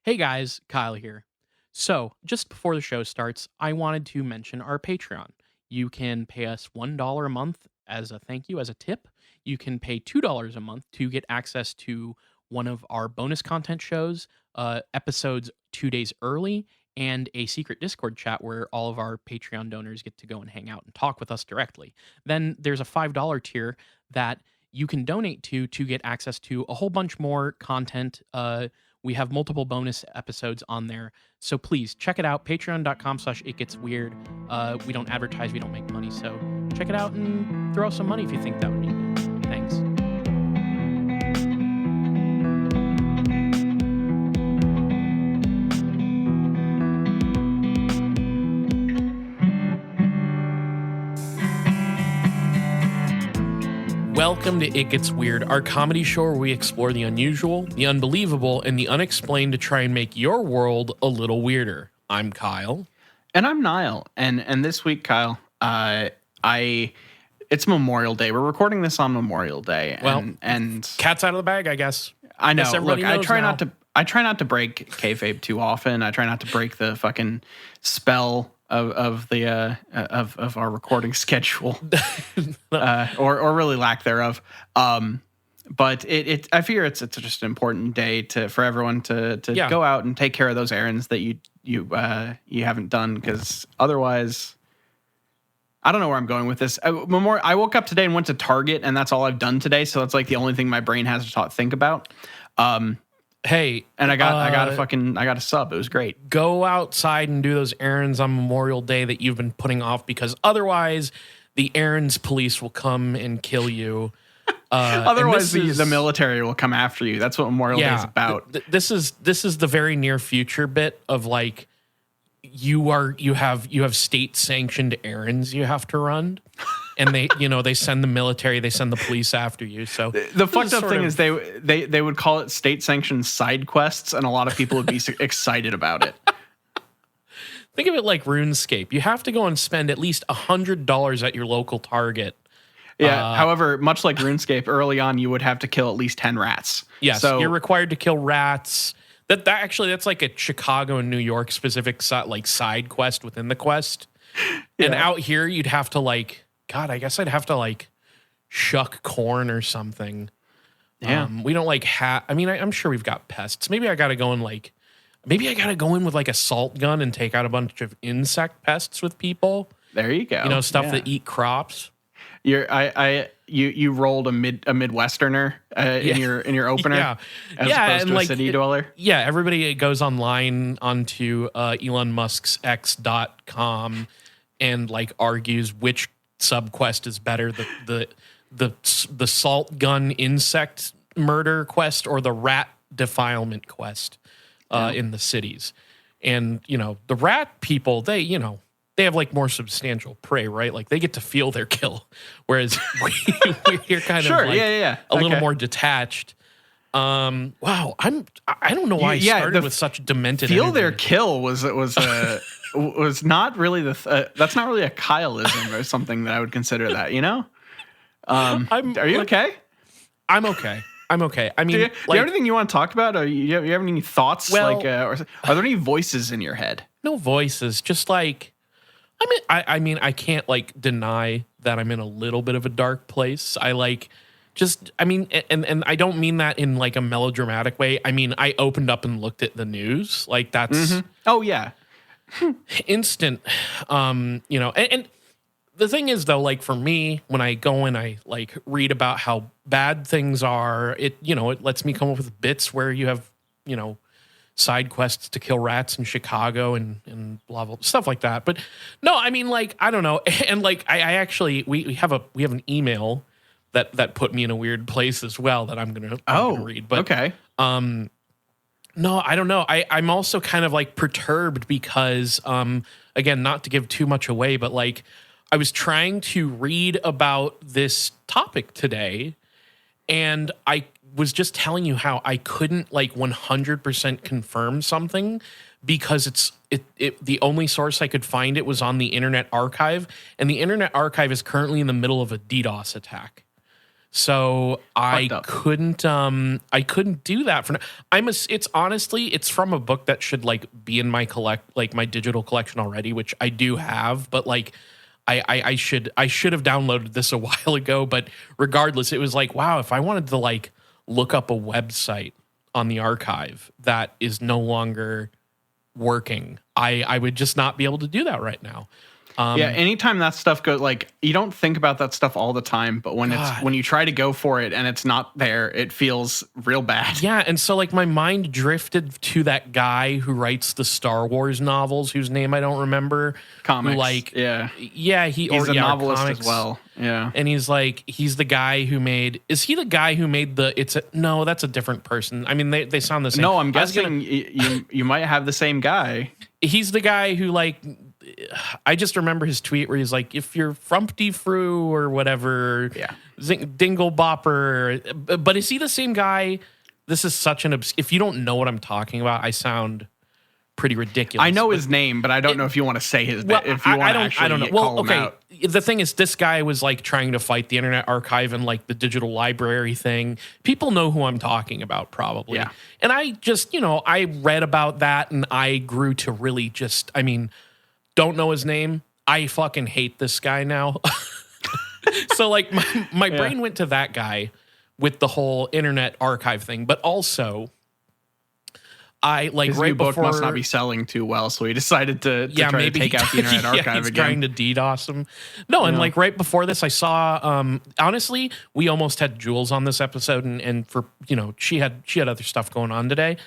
Hey guys, Kyle here. So, just before the show starts, I wanted to mention our Patreon. You can pay us $1 a month as a thank you, as a tip. You can pay $2 a month to get access to one of our bonus content shows, episodes 2 days early, and a secret Discord chat where all of our Patreon donors get to go and hang out and talk with us directly. Then there's a $5 tier that you can donate to get access to a whole bunch more content. We have multiple bonus episodes on there. So please check it out. Patreon.com/itgetsweird. We don't advertise, we don't make money. So check it out and throw some money if you think that would be cool. Thanks. Welcome to It Gets Weird, our comedy show where we explore the unusual, the unbelievable, and the unexplained to try and make your world a little weirder. I'm Kyle. And I'm Niall. And this week, Kyle, it's Memorial Day. We're recording this on Memorial Day. And cat's out of the bag, I guess. I know. Look, I try not to break kayfabe too often. I try not to break the fucking spell of our recording schedule, or really lack thereof. But I fear it's just an important day for everyone to go out and take care of those errands that you haven't done, because otherwise, I don't know where I'm going with this. I woke up today and went to Target, and that's all I've done today. So that's like the only thing my brain has to think about. Hey, and I got a sub. It was great. Go outside and do those errands on Memorial Day that you've been putting off, because otherwise the errands police will come and kill you. Otherwise the military will come after you. That's what Memorial Day is about. This is the very near future bit of like you have state sanctioned errands you have to run. And they send the military, they send the police after you. So the fucked up thing is they would call it state sanctioned side quests, and a lot of people would be excited about it. Think of it like RuneScape. You have to go and spend at least $100 at your local Target. Yeah. However, much like RuneScape, early on you would have to kill at least 10 rats. Yes, so you're required to kill rats. That's like a Chicago and New York specific side quest within the quest. Yeah. And out here you'd have to God, I guess I'd have to shuck corn or something. Yeah. We don't I'm sure we've got pests. Maybe I got to go in with a salt gun and take out a bunch of insect pests with people. There you go. Stuff that eat crops. You rolled a Midwesterner in your opener, as opposed to a city dweller. Yeah, everybody goes online onto Elon Musk's X.com and argues which subquest is better, the salt gun insect murder quest or the rat defilement quest in the cities. And the rat people, they have more substantial prey, right? They get to feel their kill, whereas we're kind of a little more detached. Wow, I don't know why I started with such demented feel energy. Their kill was not really that's not really a Kyleism or something that I would consider that, Are you okay? I'm okay. I mean, do you have anything you want to talk about? Or you have any thoughts? Or are there any voices in your head? No voices, just I can't deny that I'm in a little bit of a dark place. And I don't mean that in a melodramatic way. I mean, I opened up and looked at the news. That's Oh yeah. Instant. And the thing is though, for me, when I go and I read about how bad things are, it lets me come up with bits where you have, side quests to kill rats in Chicago and blah, blah, stuff like that. But no, I mean, I don't know. And I actually, we have an email that put me in a weird place as well that I'm going to read. But okay. No, I don't know. I'm also kind of perturbed because, again, not to give too much away, but I was trying to read about this topic today, and I was just telling you how I couldn't 100% confirm something because the only source I could find it was on the Internet Archive, and the Internet Archive is currently in the middle of a DDoS attack. So I Fucked up. couldn't do that for now. It's honestly, it's from a book that should like be in my my digital collection already, which I do have, but like I should have downloaded this a while ago. But regardless, it was like, wow, if I wanted to like look up a website on the archive that is no longer working, I would just not be able to do that right now. Yeah, anytime that stuff goes, like, you don't think about that stuff all the time, but when when you try to go for it and it's not there, it feels real bad. Yeah, and so like my mind drifted to that guy who writes the Star Wars novels, whose name I don't remember. Comics, who, like, yeah, he's a novelist comics as well. Yeah, and he's the guy who made. Is he the guy who made the? No, that's a different person. I mean, they sound the same. No, I'm guessing you might have the same guy. He's the guy who like. I just remember his tweet where he's like, if you're frumpty fru or whatever, yeah, dingle bopper. But is he the same guy? This is such an if you don't know what I'm talking about, I sound pretty ridiculous. I know his name, but I don't know if you want to say his. Well, if you want to actually I don't know. Call Well, him okay. out. The thing is, this guy was like trying to fight the Internet Archive and like the digital library thing. People know who I'm talking about, probably. Yeah. And I just, I read about that and I grew to really just, don't know his name. I fucking hate this guy now. So like my brain went to that guy with the whole Internet Archive thing, but also I like his right new book before, must not be selling too well, so he decided to try to take out the Internet Archive he's again. Trying to DDoS him. No, and like right before this, I saw. Honestly, we almost had Jules on this episode, and for she had other stuff going on today,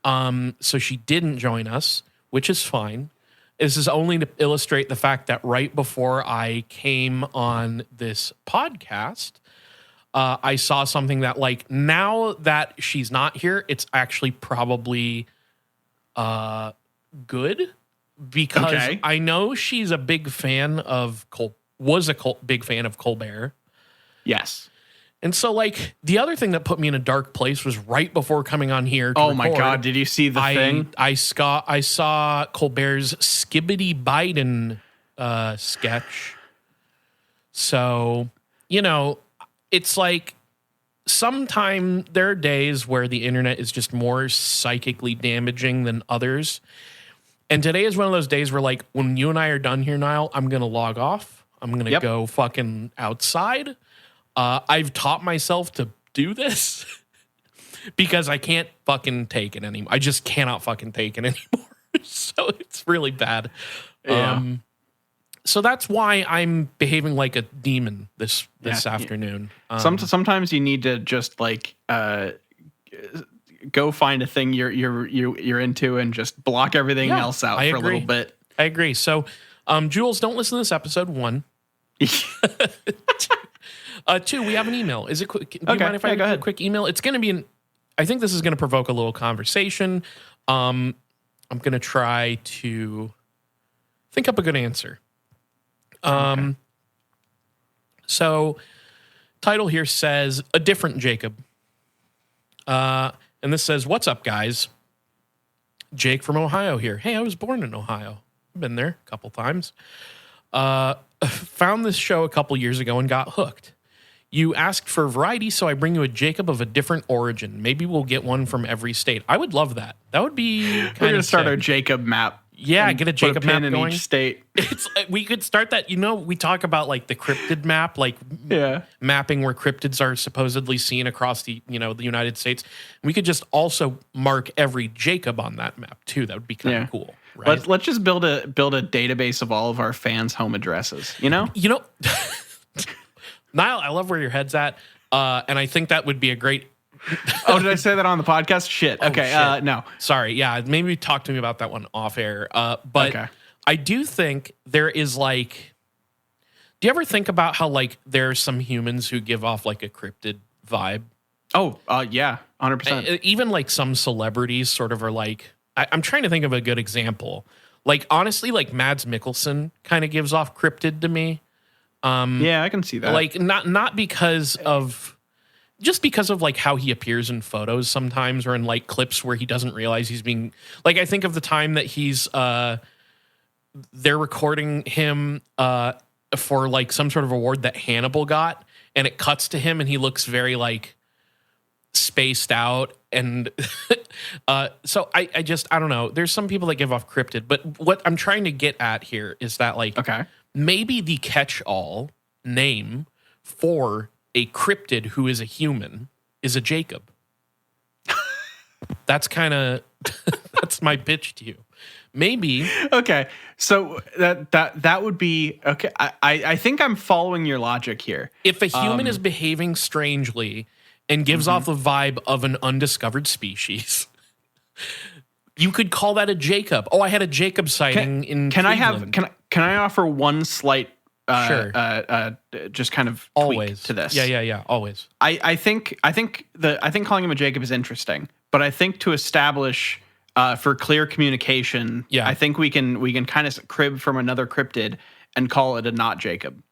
so she didn't join us, which is fine. This is only to illustrate the fact that right before I came on this podcast, I saw something that like now that she's not here, it's actually probably good because I know she's a big fan of big fan of Colbert. Yes. And so like the other thing that put me in a dark place was right before coming on here to my God, did you see the thing? I saw Colbert's Skibbity Biden sketch. So, it's like sometime there are days where the internet is just more psychically damaging than others. And today is one of those days where like when you and I are done here, Niall, I'm going to log off. I'm going to go fucking outside. I've taught myself to do this because I can't fucking take it anymore. I just cannot fucking take it anymore. So it's really bad. Yeah. So that's why I'm behaving like a demon this afternoon. Sometimes you need to just like go find a thing you're into and just block everything else out for a little bit. I agree. So, Jules, don't listen to this episode 1. 2, we have an email. Is it quick? Do you mind if I go ahead. a quick email? It's going to be I think this is going to provoke a little conversation. I'm going to try to think up a good answer. So title here says A Different Jacob. And this says, what's up, guys? Jake from Ohio here. Hey, I was born in Ohio. I've been there a couple times. Found this show a couple years ago and got hooked. You asked for variety, so I bring you a Jacob of a different origin. Maybe we'll get one from every state. I would love that. That would be kind of We're going to start sick. our Jacob map. Yeah, get a Jacob map in going. each state. We could start that. We talk about like the cryptid map, like mapping where cryptids are supposedly seen across the the United States. We could just also mark every Jacob on that map too. That would be kind of cool. Right? Let's just build a database of all of our fans' home addresses. Niall, I love where your head's at, and I think that would be a great. Oh, did I say that on the podcast? Shit. Okay. Shit. No. Sorry. Yeah. Maybe talk to me about that one off air. But I do think there is like. Do you ever think about how like there are some humans who give off like a cryptid vibe? Oh, yeah, 100%. Even like some celebrities sort of are like. I'm trying to think of a good example. Like honestly, like Mads Mikkelsen kind of gives off cryptid to me. Yeah, I can see that. Like not because of. Just because of like how he appears in photos sometimes or in like clips where he doesn't realize he's being like, I think of the time that he's they're recording him for like some sort of award that Hannibal got. and it cuts to him and he looks very like spaced out. And so I don't know. There's some people that give off cryptid, but what I'm trying to get at here is that like, Okay. maybe the catch-all name for a cryptid who is a human is a Jacob. That's kind of that's my pitch to you. Maybe. Okay. So that would be okay. I think I'm following your logic here. If a human is behaving strangely and gives off the vibe of an undiscovered species, you could call that a Jacob. Oh, I had a Jacob sighting in Cleveland. Can I offer one slight Sure. just kind of Always tweak to this? Yeah. Always. I think calling him a Jacob is interesting, but I think to establish for clear communication, I think we can kind of crib from another cryptid and call it a not Jacob.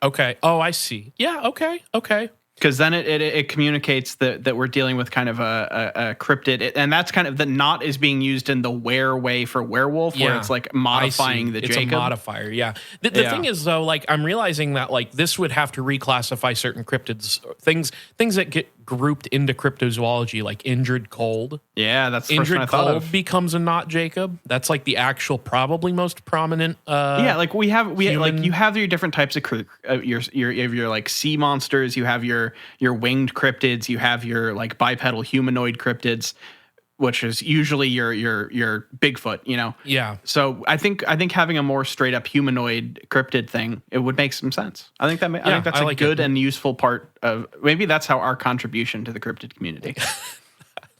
Okay. Oh, I see. Yeah. Okay. Because then it communicates that we're dealing with kind of a cryptid, and that's kind of the not is being used in the were way for werewolf, where it's like modifying the Jacob. It's a modifier, yeah. The thing is, though, like I'm realizing that like this would have to reclassify certain cryptids, things that get grouped into cryptozoology, like injured cold. Yeah, that's the first one I injured thought cold of. becomes a not Jacob. That's like the actual, probably most prominent. Like we have human. you have your different types of you have your like sea monsters, you have your winged cryptids, you have your like bipedal humanoid cryptids, which is usually your Bigfoot, you know. Yeah. So I think having a more straight up humanoid cryptid thing, it would make some sense. I think that's a good and useful part of, maybe that's how our contribution to the cryptid community.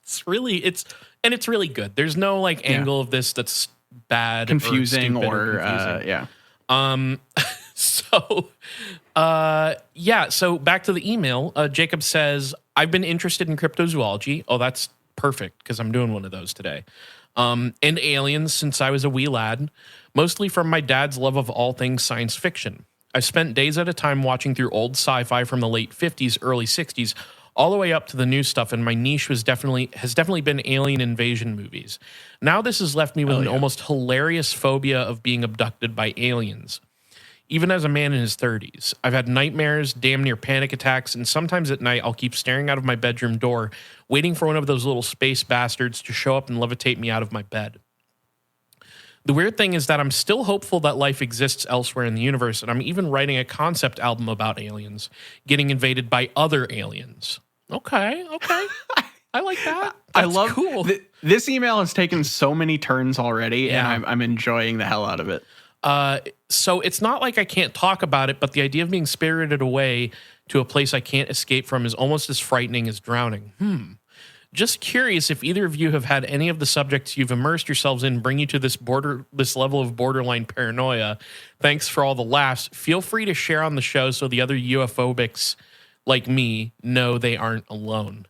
It's really good. There's no like angle of this that's bad, confusing, or So back to the email. Jacob says, I've been interested in cryptozoology. Oh, that's perfect, because I'm doing one of those today. And aliens since I was a wee lad, mostly from my dad's love of all things science fiction. I've spent days at a time watching through old sci-fi from the late 50s, early 60s, all the way up to the new stuff, and my niche has definitely been alien invasion movies. Now this has left me with an almost hilarious phobia of being abducted by aliens. Even as a man in his 30s, I've had nightmares, damn near panic attacks, and sometimes at night I'll keep staring out of my bedroom door, waiting for one of those little space bastards to show up and levitate me out of my bed. The weird thing is that I'm still hopeful that life exists elsewhere in the universe, and I'm even writing a concept album about aliens getting invaded by other aliens. Okay. I like that. I love cool. This email has taken so many turns already, and I'm enjoying the hell out of it. So it's not like I can't talk about it, but the idea of being spirited away to a place I can't escape from is almost as frightening as drowning. Just curious if either of you have had any of the subjects you've immersed yourselves in bring you to this level of borderline paranoia. Thanks for all the laughs. Feel free to share on the show so the other UFObics like me know they aren't alone.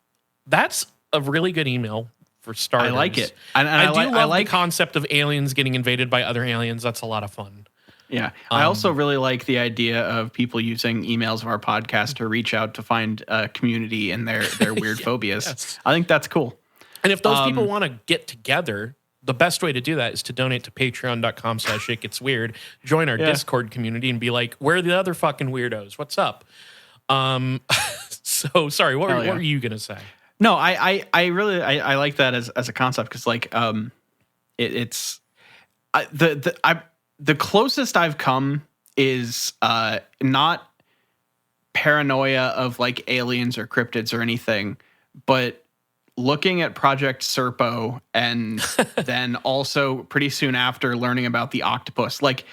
That's a really good email for starters. I like it. I love the concept of aliens getting invaded by other aliens. That's a lot of fun. Yeah. I also really like the idea of people using emails of our podcast to reach out to find a community in their weird phobias. Yes. I think that's cool. And if those people want to get together, the best way to do that is to donate to patreon.com/itgetsweird, join our Discord community and be like, we're the other fucking weirdos. What's up? So sorry, what were you going to say? No, I really like that as a concept, because like it's the closest I've come is not paranoia of like aliens or cryptids or anything, but looking at Project Serpo and then also pretty soon after learning about the octopus, like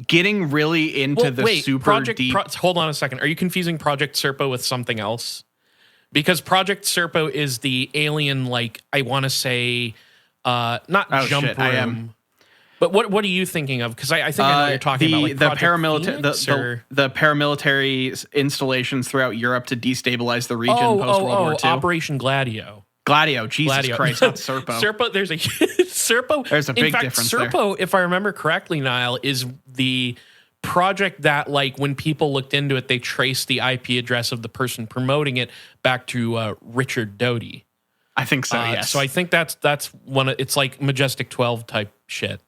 getting really into deep. Hold on a second. Are you confusing Project Serpo with something else? Because Project Serpo is the alien, like I want to say, not jump room. I am. But what are you thinking of? Because I think I know what you're talking about. Like the paramilitary installations throughout Europe to destabilize the region post World War II. Operation Gladio. Jesus Christ, not Serpo. Serpo, there's a Serpo. There's a big difference there. Serpo, if I remember correctly, Niall, is the project that, like, when people looked into it, they traced the IP address of the person promoting it back to Richard Doty. I think so. Yes. So I think that's one. It's like Majestic 12 type shit.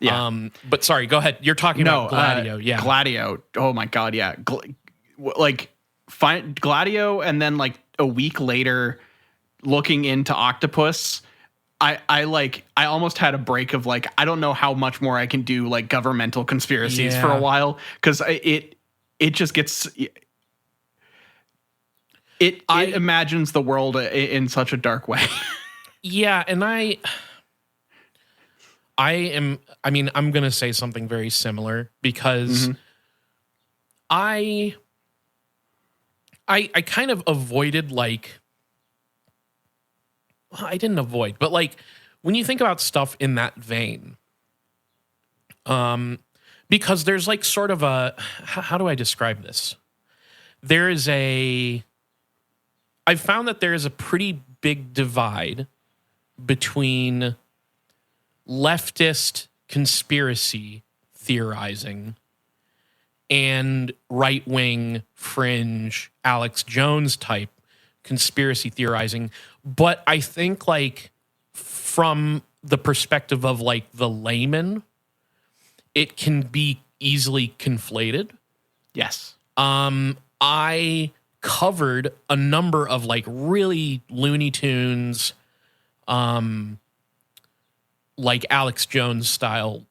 Yeah. But sorry, go ahead. You're talking about Gladio. Yeah. Gladio. Oh my God. Yeah. Like find Gladio, and then like a week later, looking into octopus, I almost had a break of like, I don't know how much more I can do like governmental conspiracies for a while, because it just gets it imagines the world in such a dark way. Yeah, and I'm going to say something very similar, because I kind of avoided, like, well, I didn't avoid, but like when you think about stuff in that vein, because there's like sort of a, how do I describe this? I've found that there is a pretty big divide between leftist conspiracy theorizing and right-wing fringe Alex Jones type conspiracy theorizing. But I think, like, from the perspective of like the layman, it can be easily conflated. Yes. I covered a number of like really Looney Tunes, like Alex Jones style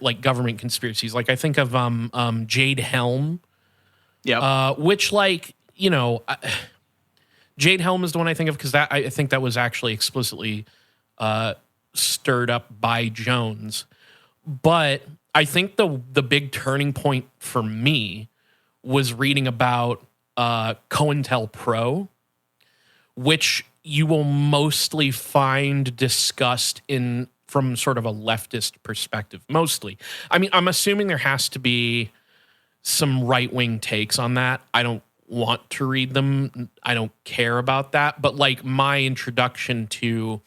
like government conspiracies. Like I think of Jade Helm. Yeah. Which, like, you know, Jade Helm is the one I think of, because I think that was actually explicitly stirred up by Jones. But I think the big turning point for me was reading about COINTELPRO, which you will mostly find discussed from sort of a leftist perspective. Mostly. I mean, I'm assuming there has to be some right-wing takes on that. I don't want to read them. I don't care about that. But like my introduction to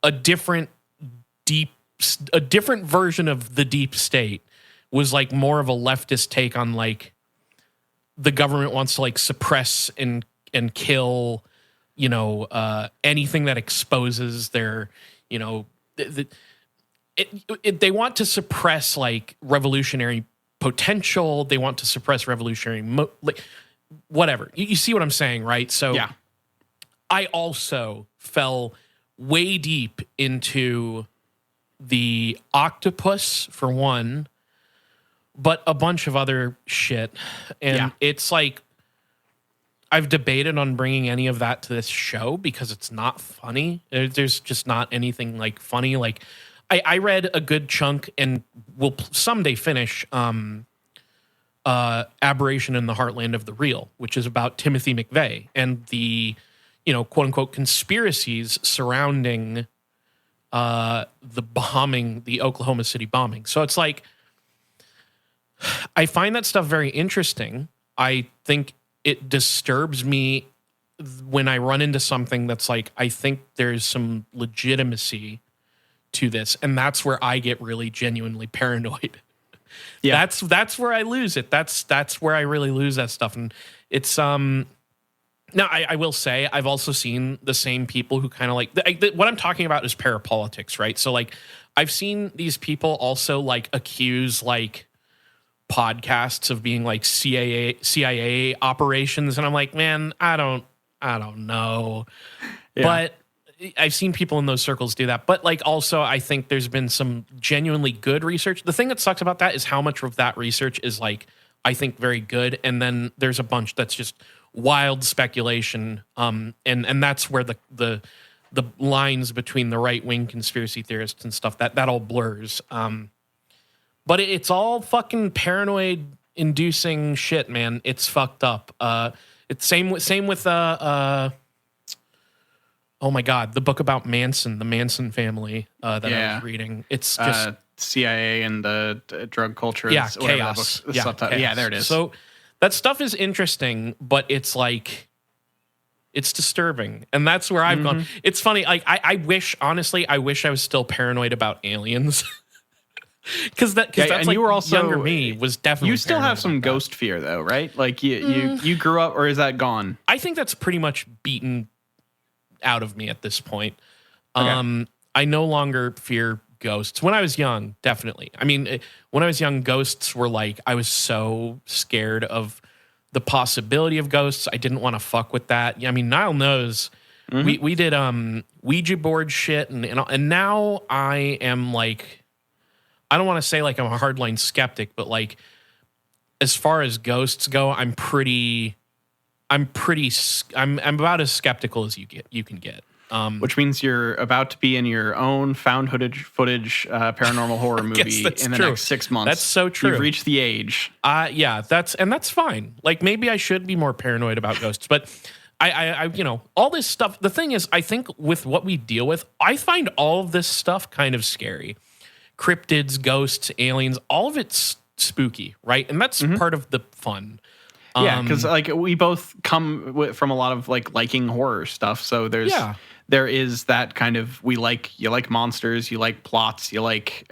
a different version of the deep state was like more of a leftist take on like the government wants to like suppress and kill, you know, anything that exposes their, you know, they want to suppress like revolutionary potential. They want to suppress revolutionary, like whatever. You see what I'm saying, right? So yeah. I also fell way deep into the octopus for one, but a bunch of other shit. And it's like, I've debated on bringing any of that to this show because it's not funny. There's just not anything like funny. Like I read a good chunk and will someday finish Aberration in the Heartland of the Real, which is about Timothy McVeigh and the, you know, quote unquote conspiracies surrounding the bombing, the Oklahoma City bombing. So it's like, I find that stuff very interesting. I think it disturbs me when I run into something that's like, I think there's some legitimacy to this. And that's where I get really genuinely paranoid. Yeah. That's where I lose it. That's where I really lose that stuff. And it's, now I will say, I've also seen the same people who kind of like, what I'm talking about is parapolitics, right? So like, I've seen these people also like accuse like podcasts of being like CIA operations, and I'm like, man, I don't know. Yeah. But I've seen people in those circles do that. But like also I think there's been some genuinely good research. The thing that sucks about that is how much of that research is like, I think, very good, and then there's a bunch that's just wild speculation. And that's where the lines between the right-wing conspiracy theorists and stuff that all blurs. But it's all fucking paranoid inducing shit, man. It's fucked up. It's same with oh my God, the book about Manson, the Manson family that I was reading. It's just CIA and the drug culture. Yeah, chaos. Chaos. Yeah, there it is. So that stuff is interesting, but it's like, it's disturbing. And that's where I've gone. It's funny. Like I wish, honestly, I was still paranoid about aliens. Because that's and like, you were also, younger me was definitely. You still have some ghost fear though, right? Like you grew up, or is that gone? I think that's pretty much beaten out of me at this point. Okay. I no longer fear ghosts. When I was young, definitely. I mean, when I was young, ghosts were like, I was so scared of the possibility of ghosts. I didn't want to fuck with that. I mean, Niall knows we did Ouija board shit, and now I am like, I don't want to say like I'm a hardline skeptic, but like as far as ghosts go, I'm about as skeptical as you can get. Which means you're about to be in your own found footage paranormal horror movie in the next 6 months. That's so true. You've reached the age. Yeah, that's fine. Like maybe I should be more paranoid about ghosts, but I all this stuff. The thing is, I think with what we deal with, I find all of this stuff kind of scary. Cryptids, ghosts, aliens, all of it's spooky, right? And that's part of the fun. Yeah, because like we both come from a lot of like liking horror stuff, so there is that kind of you like monsters, you like plots, you like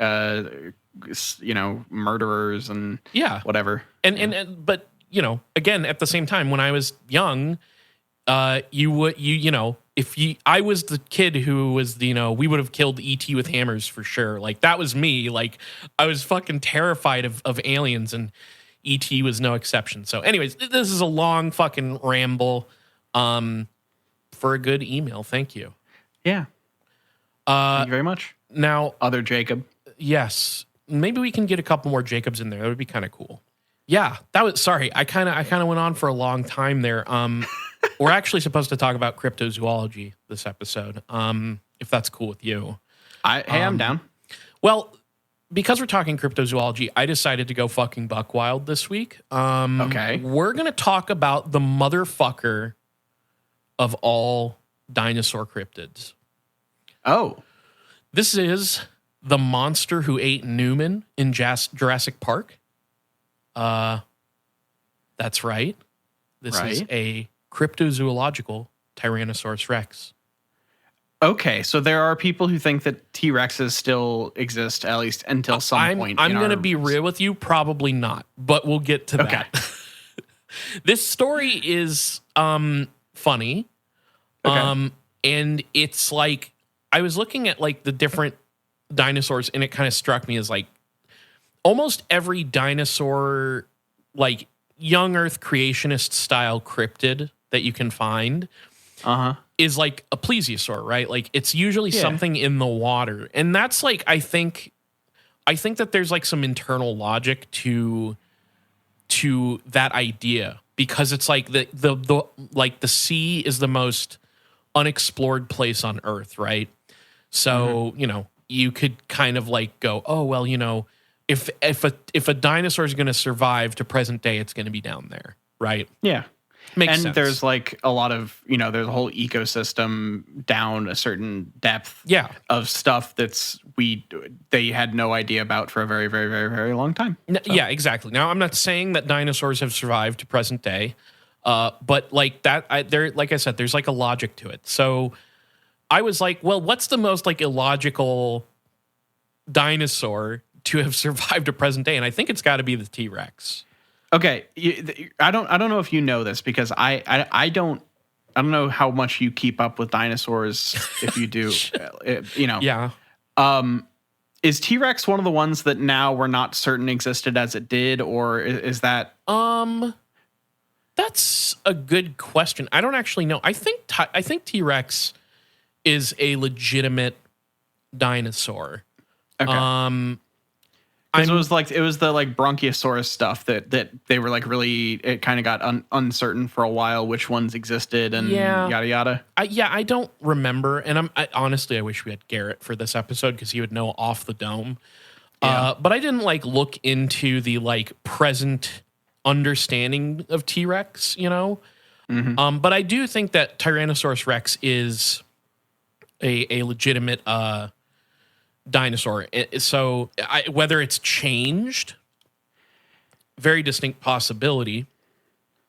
murderers and whatever. And but again, at the same time, when I was young, I was the kid who was we would have killed ET with hammers for sure. Like that was me. Like I was fucking terrified of aliens, and ET was no exception. So anyways, this is a long fucking ramble for a good email. Thank you. Yeah. Thank you very much. Now, other Jacob. Yes. Maybe we can get a couple more Jacobs in there. That would be kind of cool. Yeah, sorry. I kind of went on for a long time there. We're actually supposed to talk about cryptozoology this episode. If that's cool with you. I'm down. Well, because we're talking cryptozoology, I decided to go fucking buck wild this week. Okay. We're going to talk about the motherfucker of all dinosaur cryptids. Oh. This is the monster who ate Newman in Jurassic Park. That's right. This is a cryptozoological Tyrannosaurus Rex. Okay, so there are people who think that T-Rexes still exist, at least until some point. I'm going to be real with you. Probably not, but we'll get to that. This story is funny. Okay. And it's like, I was looking at like the different dinosaurs, and it kind of struck me as like almost every dinosaur, like young Earth creationist style cryptid that you can find is like a plesiosaur, right? Like it's usually something in the water. And that's like, I think that there's like some internal logic to that idea, because it's like the sea is the most unexplored place on Earth, right? So, you could kind of like go, oh, well, if a dinosaur is going to survive to present day, it's going to be down there, right? Yeah. Makes sense. There's like a lot of, there's a whole ecosystem down a certain depth of stuff they had no idea about for a very, very, very, very long time. So. Yeah, exactly. Now, I'm not saying that dinosaurs have survived to present day, but like that, like I said, there's like a logic to it. So I was like, well, what's the most like illogical dinosaur to have survived to present day? And I think it's got to be the T-Rex. Okay, I don't know if you know this, because I don't know how much you keep up with dinosaurs. If you do, Yeah. Is T-Rex one of the ones that now we're not certain existed as it did, or is that? That's a good question. I don't actually know. I think T-Rex is a legitimate dinosaur. Okay. It was the like Bronchiosaurus stuff that they were like really, it kind of got uncertain for a while which ones existed and yada yada. I don't remember, and honestly I wish we had Garrett for this episode because he would know off the dome. But I didn't like look into the like present understanding of T-Rex, But I do think that Tyrannosaurus Rex is a legitimate dinosaur. So whether it's changed, very distinct possibility.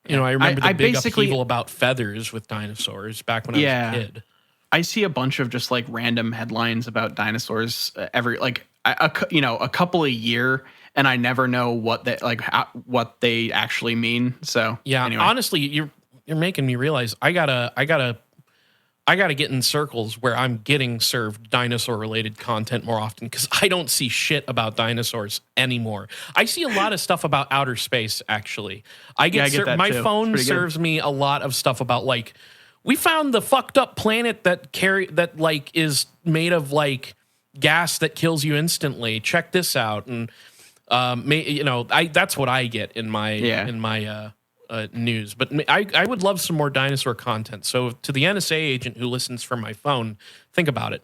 I remember the big upheaval about feathers with dinosaurs back when I was a kid. I see a bunch of just like random headlines about dinosaurs every a couple a year, and I never know what they actually mean. So anyway. Honestly, you're making me realize I gotta I got to get in circles where I'm getting served dinosaur-related content more often because I don't see shit about dinosaurs anymore. I see a lot of stuff about outer space, actually. I get that my too. phone serves me a lot of stuff about, like, we found the fucked up planet that is made of, like, gas that kills you instantly. Check this out. And, that's what I get in my news, but I would love some more dinosaur content. So to the NSA agent who listens from my phone, think about it.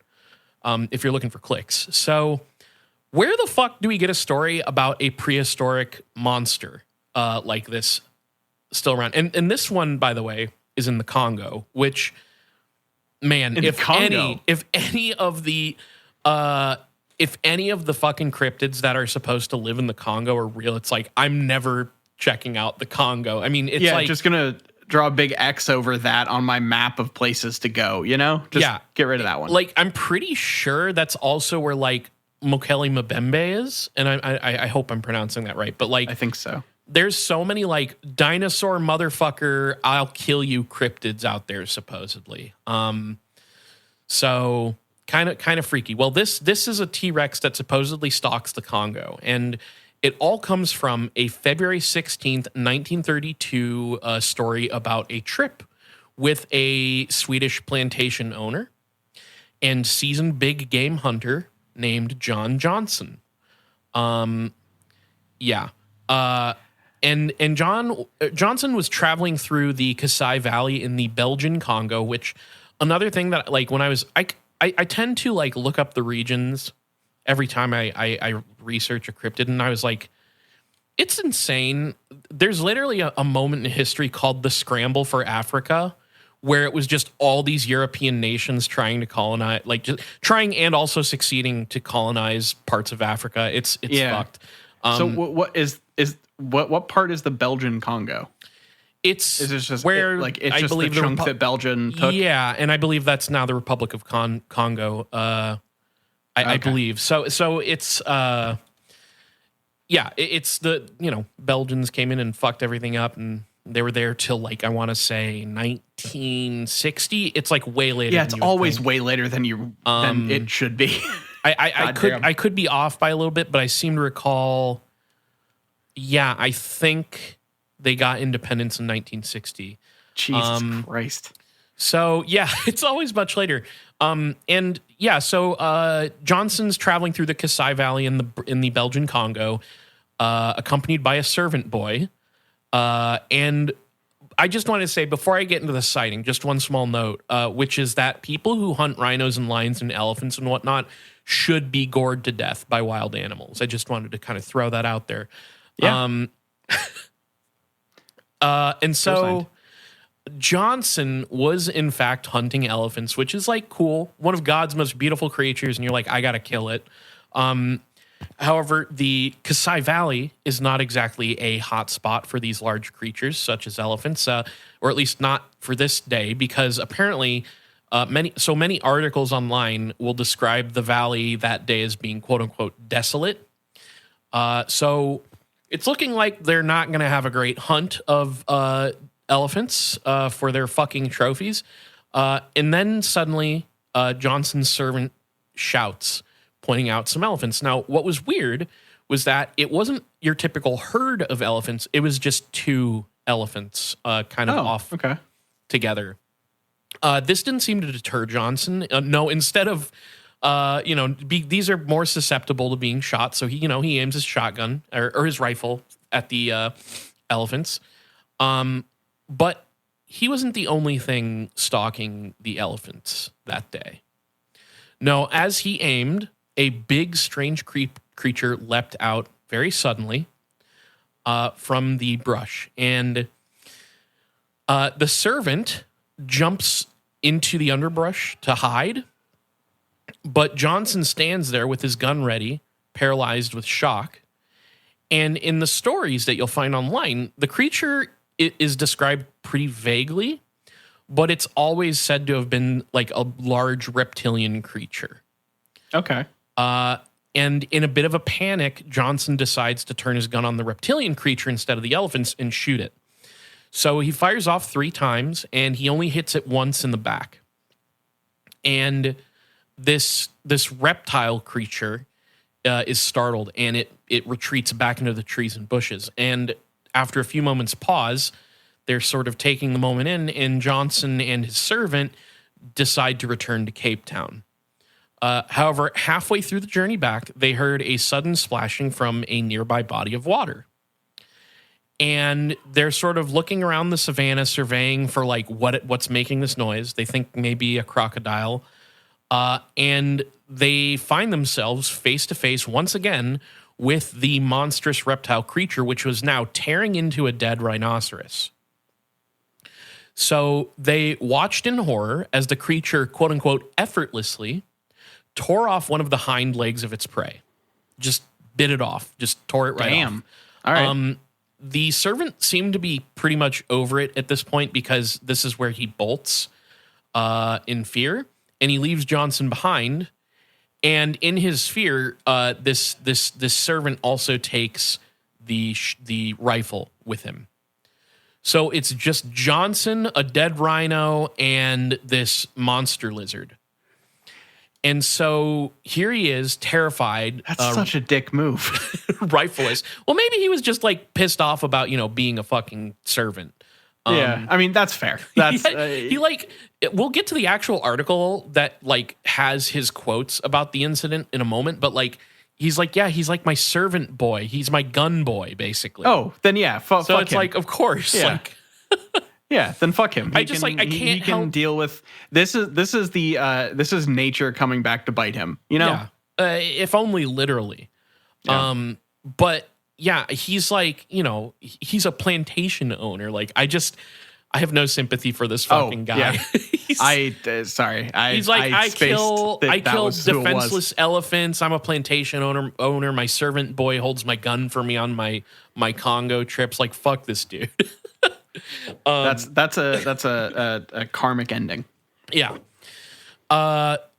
If you're looking for clicks. So where the fuck do we get a story about a prehistoric monster like this still around? And this one, by the way, is in the Congo, which, man, if any of the fucking cryptids that are supposed to live in the Congo are real, it's like I'm never checking out the Congo. I mean, it's like just gonna draw a big X over that on my map of places to go. Just get rid of that one. Like, I'm pretty sure that's also where like Mokele Mbembe is, and I hope I'm pronouncing that right. But like, I think so. There's so many like dinosaur motherfucker, I'll kill you cryptids out there supposedly. So kind of freaky. Well, this is a T-Rex that supposedly stalks the Congo, and it all comes from a February 16th, 1932 story about a trip with a Swedish plantation owner and seasoned big game hunter named John Johnson. And Johnson was traveling through the Kasai Valley in the Belgian Congo, which another thing that like when I tend to like look up the regions every time I research a cryptid, and I was like, it's insane. There's literally a moment in history called the Scramble for Africa, where it was just all these European nations trying to colonize, like just trying and also succeeding to colonize parts of Africa. It's fucked. So what part is the Belgian Congo? Is it just where it's just the chunk that Belgian took? Yeah, and I believe that's now the Republic of Congo. I believe so. So it's it's the Belgians came in and fucked everything up, and they were there till like I want to say 1960. It's like way later. Yeah, it's always way later than it should be. I could be off by a little bit, but I seem to recall. Yeah, I think they got independence in 1960. Jesus Christ. So yeah, it's always much later. So Johnson's traveling through the Kasai Valley in the Belgian Congo, accompanied by a servant boy. And I just wanted to say before I get into the sighting, just one small note, which is that people who hunt rhinos and lions and elephants and whatnot should be gored to death by wild animals. I just wanted to kind of throw that out there. Yeah. And so Johnson was in fact hunting elephants, which is like cool. One of God's most beautiful creatures. And you're like, I got to kill it. However, the Kasai Valley is not exactly a hot spot for these large creatures such as elephants, or at least not for this day, because apparently many articles online will describe the valley that day as being quote unquote desolate. So it's looking like they're not going to have a great hunt of elephants for their fucking trophies. And then suddenly Johnson's servant shouts, pointing out some elephants. Now, what was weird was that it wasn't your typical herd of elephants. It was just two elephants off together. This didn't seem to deter Johnson. No, instead of, these are more susceptible to being shot. So he aims his shotgun or his rifle at the elephants. But he wasn't the only thing stalking the elephants that day. No, as he aimed, a big, strange creature leapt out very suddenly from the brush. And the servant jumps into the underbrush to hide. But Johnson stands there with his gun ready, paralyzed with shock. And in the stories that you'll find online, the creature is described pretty vaguely, but it's always said to have been like a large reptilian creature. Okay. And in a bit of a panic, Johnson decides to turn his gun on the reptilian creature instead of the elephants and shoot it. So he fires off 3 times, and he only hits it once in the back. And this reptile creature is startled, and it retreats back into the trees and bushes. And after a few moments pause, they're sort of taking the moment in, and Johnson and his servant decide to return to Cape Town. However, halfway through the journey back, they heard a sudden splashing from a nearby body of water. And they're sort of looking around the savannah, surveying for like what's making this noise. They think maybe a crocodile. And they find themselves face to face once again with the monstrous reptile creature, which was now tearing into a dead rhinoceros. So they watched in horror as the creature, quote unquote, effortlessly tore off one of the hind legs of its prey. Just bit it off, just tore it right off. All right. The servant seemed to be pretty much over it at this point because this is where he bolts in fear, and he leaves Johnson behind. And in his fear, this servant also takes the rifle with him. So it's just Johnson, a dead rhino, and this monster lizard. And so here he is, terrified. That's such a dick move. Rifleist. Well, maybe he was just like pissed off about, being a fucking servant. Yeah, I mean, that's fair. That's we'll get to the actual article that like has his quotes about the incident in a moment, but like he's like my servant boy. He's my gun boy, basically. Oh, then yeah, fuck so it's him. like, of course, Yeah. like yeah, then fuck him. I can't He can help. deal with this. This is nature coming back to bite him. Yeah, if only literally. Yeah. But yeah, he's like, he's a plantation owner. Like, I have no sympathy for this fucking guy. Yeah. He's Sorry. like, I kill defenseless it elephants. I'm a plantation owner. My servant boy holds my gun for me on my Congo trips. Like, fuck this dude. That's a karmic ending. Yeah.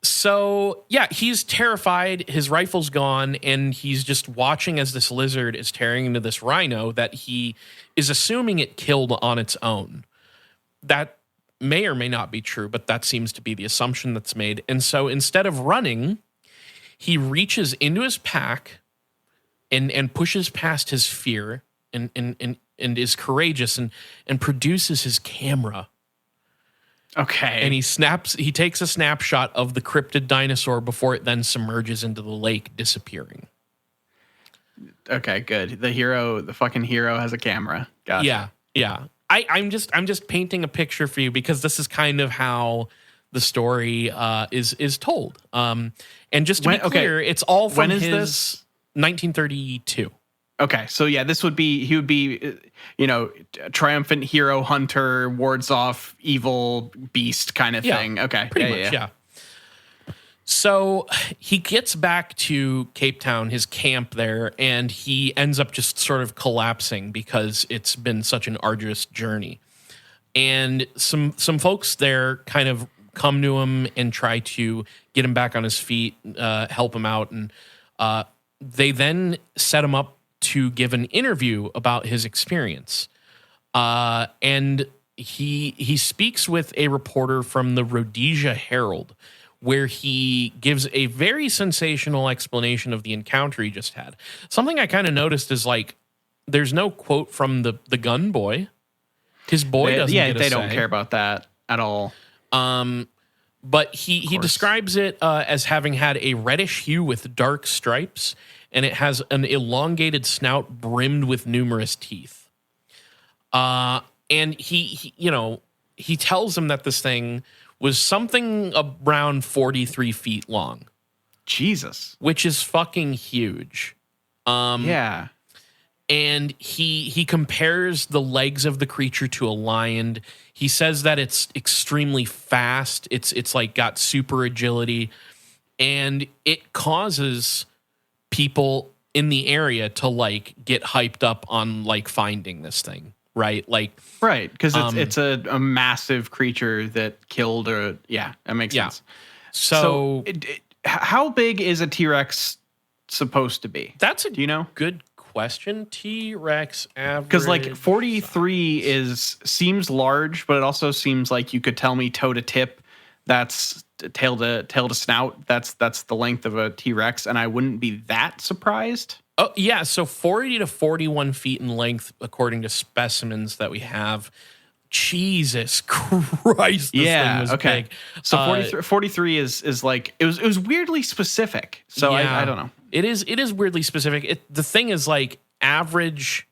So yeah, he's terrified. His rifle's gone, and he's just watching as this lizard is tearing into this rhino that he is assuming it killed on its own. That may or may not be true, but that seems to be the assumption that's made. And so instead of running, he reaches into his pack and pushes past his fear and is courageous and produces his camera. Okay. And he takes a snapshot of the cryptid dinosaur before it then submerges into the lake, disappearing. Okay, good. The fucking hero has a camera. Gotcha. Yeah. I'm just painting a picture for you because this is kind of how the story is told. And just to be clear, it's all from this? 1932. Okay, so yeah, he would be, triumphant hero hunter, wards off evil beast kind of thing. Okay, pretty much, yeah. So he gets back to Cape Town, his camp there, and he ends up just sort of collapsing because it's been such an arduous journey. And some folks there kind of come to him and try to get him back on his feet, help him out, and they then set him up to give an interview about his experience. And he speaks with a reporter from the Rhodesia Herald, where he gives a very sensational explanation of the encounter he just had. Something I kind of noticed is like, there's no quote from the gun boy. His boy doesn't get a they say. don't care about that at all. But he describes it as having had a reddish hue with dark stripes, and it has an elongated snout brimmed with numerous teeth. And he tells him that this thing was something around 43 feet long. Jesus. Which is fucking huge. Yeah. And he compares the legs of the creature to a lion. He says that it's extremely fast. It's like got super agility, and it causes people in the area to like get hyped up on like finding this thing, right? Like, right, because it's a massive creature that killed that makes sense. So how big is a T-Rex supposed to be? That's do you know? Good question. T-Rex average, because like 43 seems large, but it also seems like you could tell me toe to tip that's tail to snout. That's the length of a T-Rex, and I wouldn't be that surprised. Oh, yeah. So 40 to 41 feet in length, according to specimens that we have. Jesus Christ, this thing was big. So 43 is like, it was weirdly specific. So yeah, I don't know. It is weirdly specific. The thing is like average,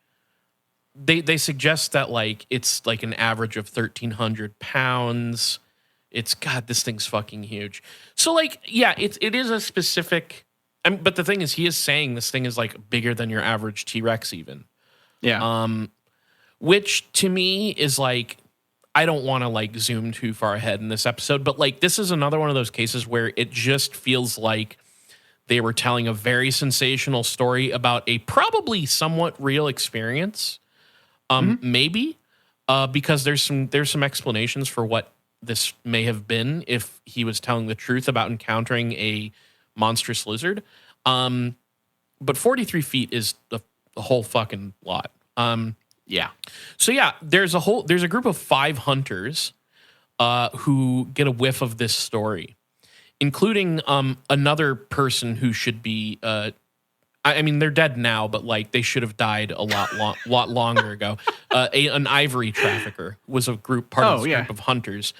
they suggest that like it's like an average of 1,300 pounds. God, this thing's fucking huge. So like, yeah, it is a specific, but the thing is he is saying this thing is like bigger than your average T-Rex even. Yeah. Which to me is like, I don't want to like zoom too far ahead in this episode, but like this is another one of those cases where it just feels like they were telling a very sensational story about a probably somewhat real experience. Maybe because there's some explanations for what this may have been if he was telling the truth about encountering a monstrous lizard. But 43 feet is the whole fucking lot. Yeah. So yeah, there's a group of 5 hunters who get a whiff of this story, including another person who should be I mean they're dead now, but like they should have died a lot longer ago. An ivory trafficker was a part of this group of hunters.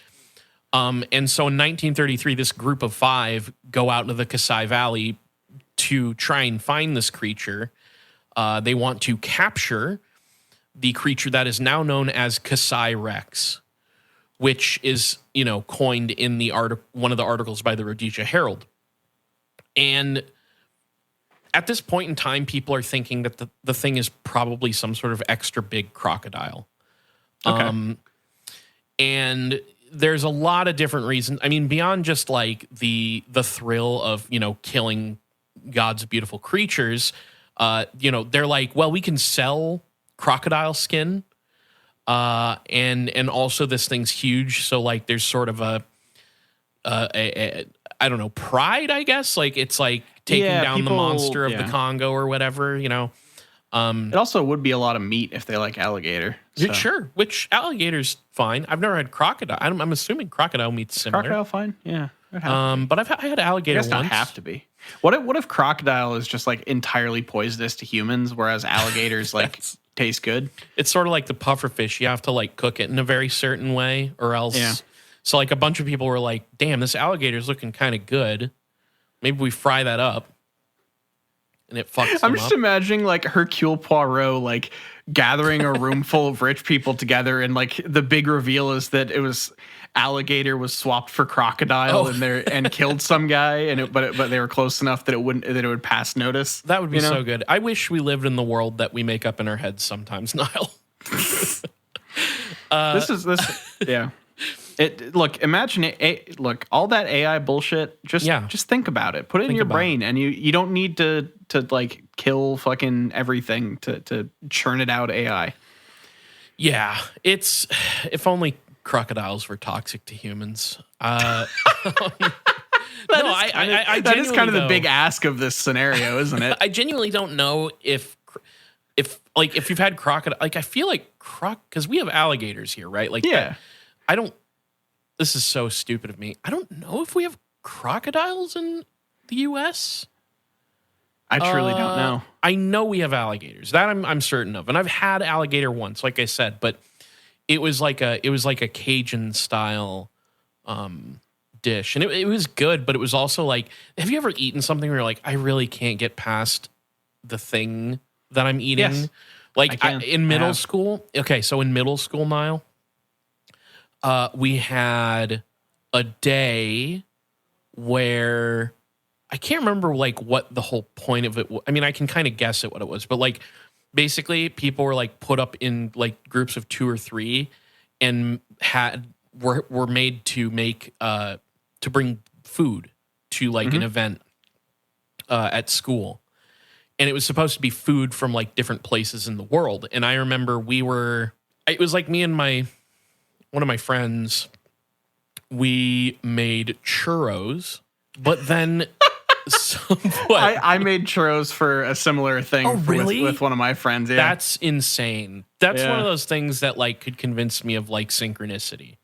And so in 1933, this group of 5 go out into the Kasai Valley to try and find this creature. They want to capture the creature that is now known as Kasai Rex, which is, coined in the one of the articles by the Rhodesia Herald. And at this point in time, people are thinking that the thing is probably some sort of extra big crocodile. Okay. And there's a lot of different reasons. I mean, beyond just like the thrill of, killing God's beautiful creatures, they're like, well, we can sell crocodile skin. And also this thing's huge. So like there's sort of a I don't know, pride, I guess. Like it's like taking down the monster of the Congo or whatever, It also would be a lot of meat if they like alligator. So. Sure, which alligator's fine. I've never had crocodile. I'm assuming crocodile meat's similar. Crocodile fine, yeah. But I had alligator once. It does not have to be. What if crocodile is just like entirely poisonous to humans, whereas alligators like taste good? It's sort of like the puffer fish. You have to like cook it in a very certain way, or else. Yeah. So like a bunch of people were like, "Damn, this alligator's looking kind of good. Maybe we fry that up." And it fucks them I'm just up. imagining like Hercule Poirot like gathering a room full of rich people together, and like the big reveal is that it was alligator was swapped for crocodile and killed some guy, and but they were close enough that it would pass notice. That would be so good. I wish we lived in the world that we make up in our heads sometimes, Niall. Yeah. Imagine it. Look, all that AI bullshit. Just think about it. Put it in your brain, and you don't need to like kill fucking everything to churn it out AI. Yeah, if only crocodiles were toxic to humans. That is kind of the big ask of this scenario, isn't it? I genuinely don't know if you've had crocodile. Like I feel like because we have alligators here, right? Like I don't. This is so stupid of me. I don't know if we have crocodiles in the U.S. I truly don't know. I know we have alligators. That I'm certain of, and I've had alligator once, like I said, but it was like a Cajun style dish, and it was good. But it was also like, have you ever eaten something where you're like, I really can't get past the thing that I'm eating? Yes, like in middle school. Okay, so in middle school, Niall. We had a day where I can't remember like what the whole point of it was. I mean, I can kind of guess at what it was, but like basically people were like put up in like groups of 2 or 3 and were made to make to bring food to like an event at school. And it was supposed to be food from like different places in the world. And I remember it was like me and one of my friends, we made churros, but then I made churros for a similar thing. Oh, really? With one of my friends. Yeah. That's insane. That's one of those things that like could convince me of like synchronicity.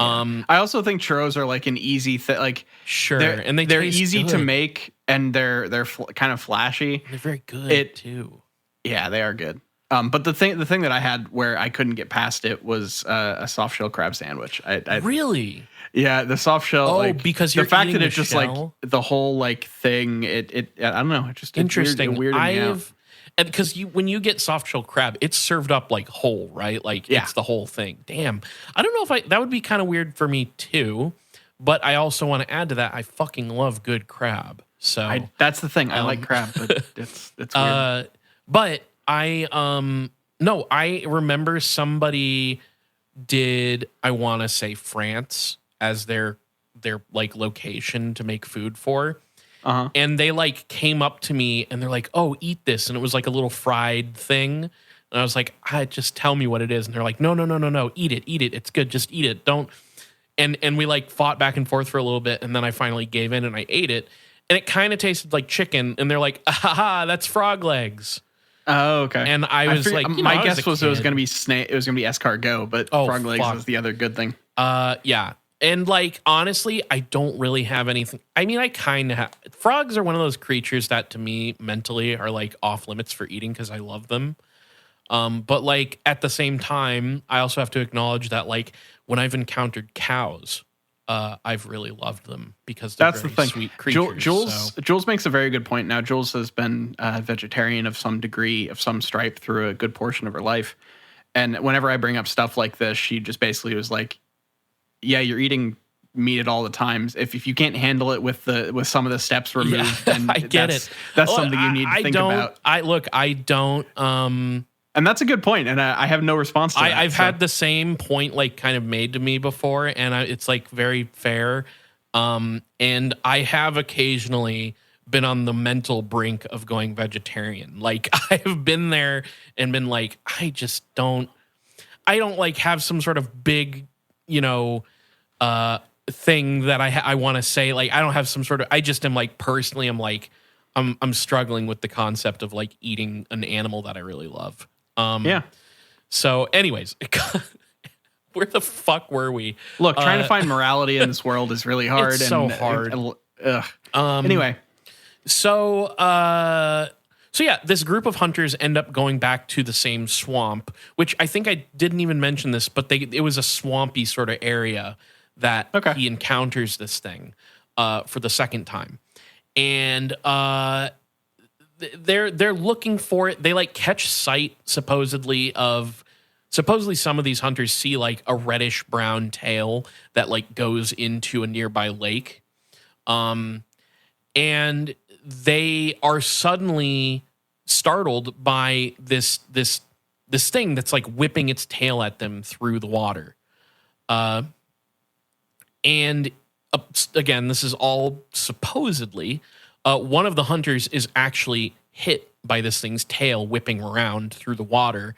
I also think churros are like an easy thing. Like Sure, and they're taste easy to good. make, and they're kind of flashy. They're very good too. Yeah, they are good. But the thing that I had where I couldn't get past it was a soft shell crab sandwich. Really? Yeah, the soft shell. Oh, like, because you're the fact eating that the it's just shell? like the whole like thing. It I don't know. It just Interesting. It weirded me out. And because when you get soft shell crab, it's served up like whole, right? Like Yeah. it's the whole thing. Damn. I don't know if that would be kind of weird for me too. But I also want to add to that, I fucking love good crab. So That's the thing. I like crab, but it's weird. But no, I remember somebody did, I want to say France as their like location to make food for. And they like came up to me and they're like, "Oh, eat this." And it was like a little fried thing. And I was like, just tell me what it is. And they're like, no, eat it. It's good. Just eat it. Don't. And we like fought back and forth for a little bit. And then I finally gave in and I ate it. And it kind of tasted like chicken. And they're like, "Aha, that's frog legs." Oh, okay. And I was like, my guess was it was going to be snake. It was going to be escargot, but frog legs is the other good thing. Yeah. And like, honestly, I don't really have anything. I mean, I kind of have. Frogs are one of those creatures that to me mentally are like off limits for eating because I love them. But like at the same time, I also have to acknowledge that like when I've encountered cows, I've really loved them because they're That's very the thing. sweet creatures. Jules makes a very good point. Now, Jules has been a vegetarian of some degree, of some stripe through a good portion of her life. And whenever I bring up stuff like this, she just basically was like, yeah, you're eating meat at all the times. If you can't handle it with some of the steps removed, then I get it. That's something you need to think about. I don't. And that's a good point, and I have no response to that. I've had the same point like kind of made to me before, and it's like very fair. And I have occasionally been on the mental brink of going vegetarian. Like I've been there and been like, I don't like have some sort of big, thing that I want to say. Like I don't have some sort of, I just am like personally, I'm struggling with the concept of like eating an animal that I really love. Yeah. So anyways, where the fuck were we? Look, trying to find morality in this world is really hard. It's so hard. Anyway. So yeah, this group of hunters end up going back to the same swamp, which I think I didn't even mention this, but it was a swampy sort of area that he encounters this thing for the second time. And they're looking for it. They like catch sight supposedly some of these hunters see like a reddish brown tail that like goes into a nearby lake. And they are suddenly startled by this thing that's like whipping its tail at them through the water. And again, this is all supposedly. One of the hunters is actually hit by this thing's tail whipping around through the water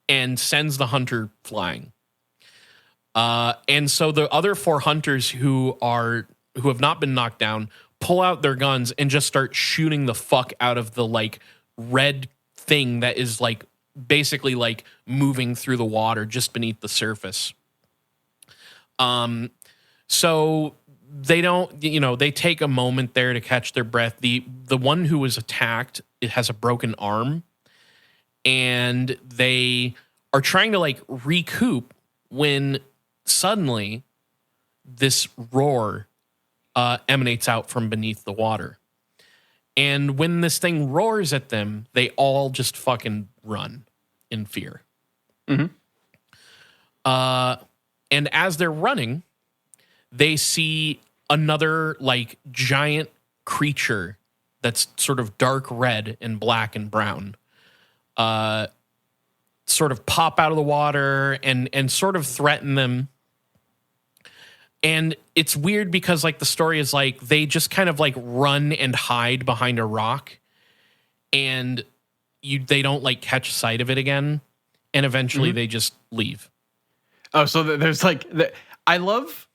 and sends the hunter flying. And so the other four hunters who have not been knocked down pull out their guns and just start shooting the fuck out of the like red thing that is like basically like moving through the water just beneath the surface. So they don't, they take a moment there to catch their breath. The one who was attacked, it has a broken arm, and they are trying to like recoup when suddenly this roar emanates out from beneath the water. And when this thing roars at them, they all just fucking run in fear. Mm-hmm. And as they're running, they see another like giant creature that's sort of dark red and black and brown sort of pop out of the water and sort of threaten them. And it's weird because like the story is like they just kind of like run and hide behind a rock, and they don't like catch sight of it again, and eventually they just leave. Oh, so there's like I love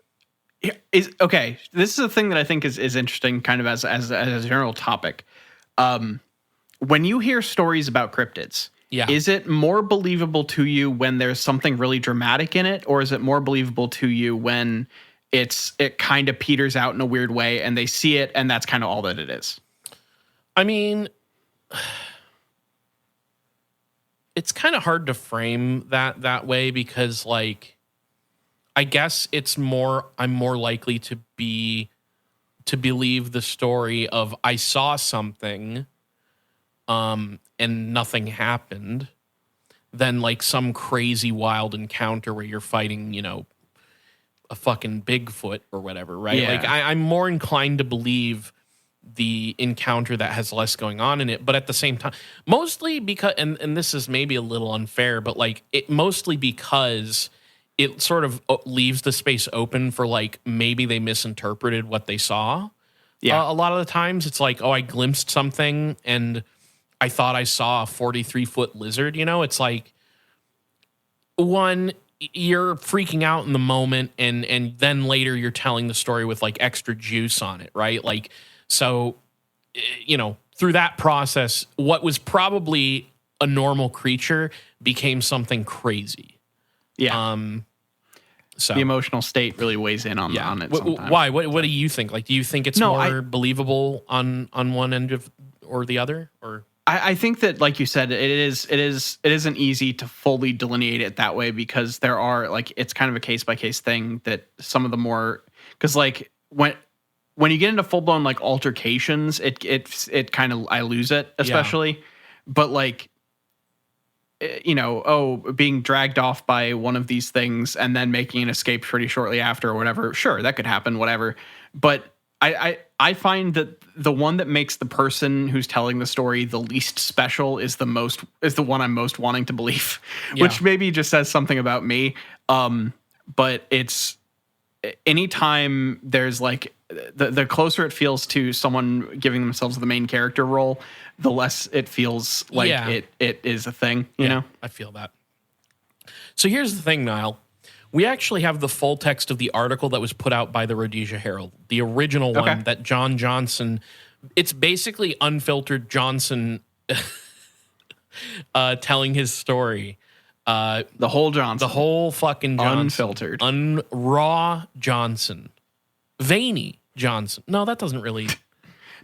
this is a thing that I think is interesting kind of as a general topic. When you hear stories about cryptids Yeah. Is it more believable to you when there's something really dramatic in it, or is it more believable to you when it kind of peters out in a weird way and they see it and that's kind of all that it is? I mean, it's kind of hard to frame that way because, like, I guess I'm more likely to believe the story of I saw something and nothing happened than like some crazy wild encounter where you're fighting, a fucking Bigfoot or whatever, right? Yeah. Like I'm more inclined to believe the encounter that has less going on in it, but at the same time, mostly because, and this is maybe a little unfair, but like it mostly because it sort of leaves the space open for like maybe they misinterpreted what they saw. Yeah. A lot of the times it's like, oh, I glimpsed something and I thought I saw a 43-foot lizard. It's like, one, you're freaking out in the moment, and then later you're telling the story with like extra juice on it, right? Like, so, through that process, what was probably a normal creature became something crazy. Yeah. So the emotional state really weighs in on it sometimes. Why? What do you think? Like, do you think it's more believable on one end of or the other, or? I think that, like you said, it isn't easy to fully delineate it that way because there are like it's kind of a case by case thing that some of the more because like when you get into full blown like altercations, it kind of I lose it especially, but like being dragged off by one of these things and then making an escape pretty shortly after or whatever, sure, that could happen, whatever, but I find that the one that makes the person who's telling the story the least special is the one I'm most wanting to believe, which maybe just says something about me. But it's anytime there's like the closer it feels to someone giving themselves the main character role, the less it feels like it is a thing, you know? I feel that. So here's the thing, Niall. We actually have the full text of the article that was put out by the Rhodesia Herald, the original one that John Johnson. It's basically unfiltered Johnson telling his story. The whole Johnson. The whole fucking Johnson. Unfiltered. Raw Johnson. Veiny Johnson. No, that doesn't really...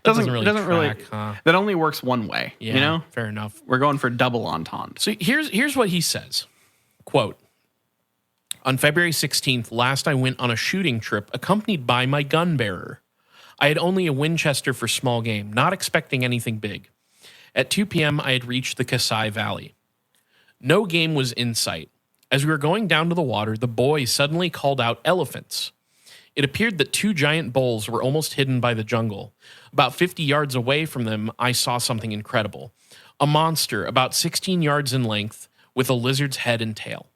doesn't really track, huh? That only works one way, Yeah, fair enough. We're going for double entendre. So here's what he says. Quote, on February 16th, last I went on a shooting trip accompanied by my gun bearer. I had only a Winchester for small game, not expecting anything big. At 2 p.m., I had reached the Kasai Valley. No game was in sight. As we were going down to the water, the boy suddenly called out elephants. It appeared that 2 giant bulls were almost hidden by the jungle. About 50 yards away from them, I saw something incredible. A monster about 16 yards in length with a lizard's head and tail.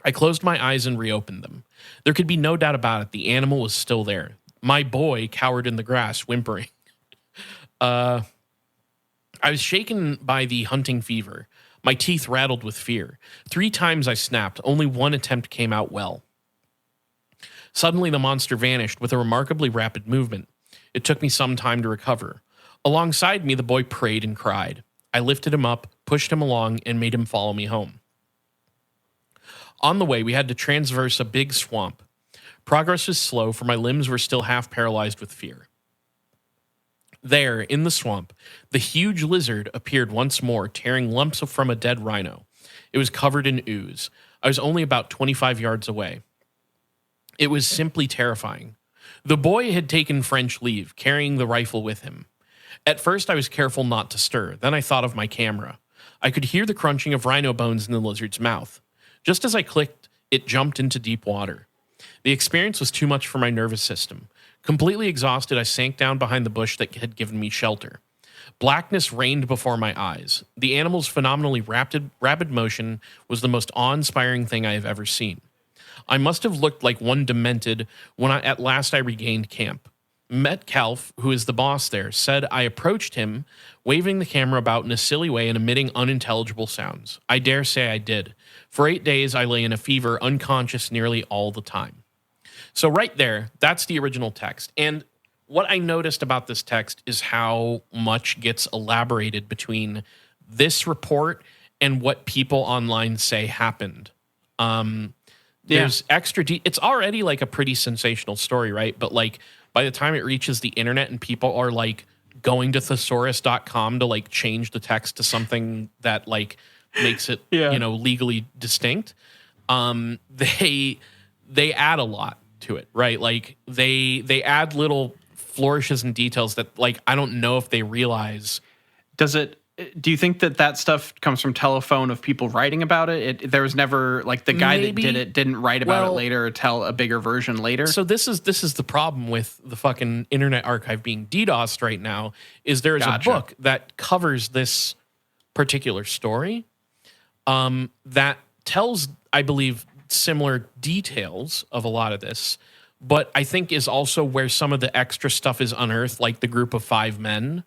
I closed my eyes and reopened them. There could be no doubt about it. The animal was still there. My boy cowered in the grass, whimpering. I was shaken by the hunting fever. My teeth rattled with fear. 3 times I snapped. Only one attempt came out well. Suddenly, the monster vanished with a remarkably rapid movement. It took me some time to recover. Alongside me, the boy prayed and cried. I lifted him up, pushed him along, and made him follow me home. On the way, we had to traverse a big swamp. Progress was slow, for my limbs were still half paralyzed with fear. There, in the swamp, the huge lizard appeared once more, tearing lumps from a dead rhino. It was covered in ooze. I was only about 25 yards away. It was simply terrifying. The boy had taken French leave, carrying the rifle with him. At first, I was careful not to stir. Then I thought of my camera. I could hear the crunching of rhino bones in the lizard's mouth. Just as I clicked, it jumped into deep water. The experience was too much for my nervous system. Completely exhausted, I sank down behind the bush that had given me shelter. Blackness reigned before my eyes. The animal's phenomenally rapid motion was the most awe-inspiring thing I have ever seen. I must have looked like one demented when at last I regained camp. Metcalf, who is the boss there, said I approached him, waving the camera about in a silly way and emitting unintelligible sounds. I dare say I did. For 8 days, I lay in a fever, unconscious nearly all the time. So right there, that's the original text. And what I noticed about this text is how much gets elaborated between this report and what people online say happened. There's extra it's already like a pretty sensational story, right? But like by the time it reaches the internet and people are like going to thesaurus.com to like change the text to something that like makes it legally distinct, they add a lot to it, right? Like they add little flourishes and details that like I don't know if they realize. Do you think that stuff comes from telephone of people writing about it? There was never like the guy that did it didn't write about it later or tell a bigger version later. So this is the problem with the fucking Internet Archive being DDoSed right now is there is a book that covers this particular story that tells, I believe, similar details of a lot of this, but I think is also where some of the extra stuff is unearthed, like the group of 5 men.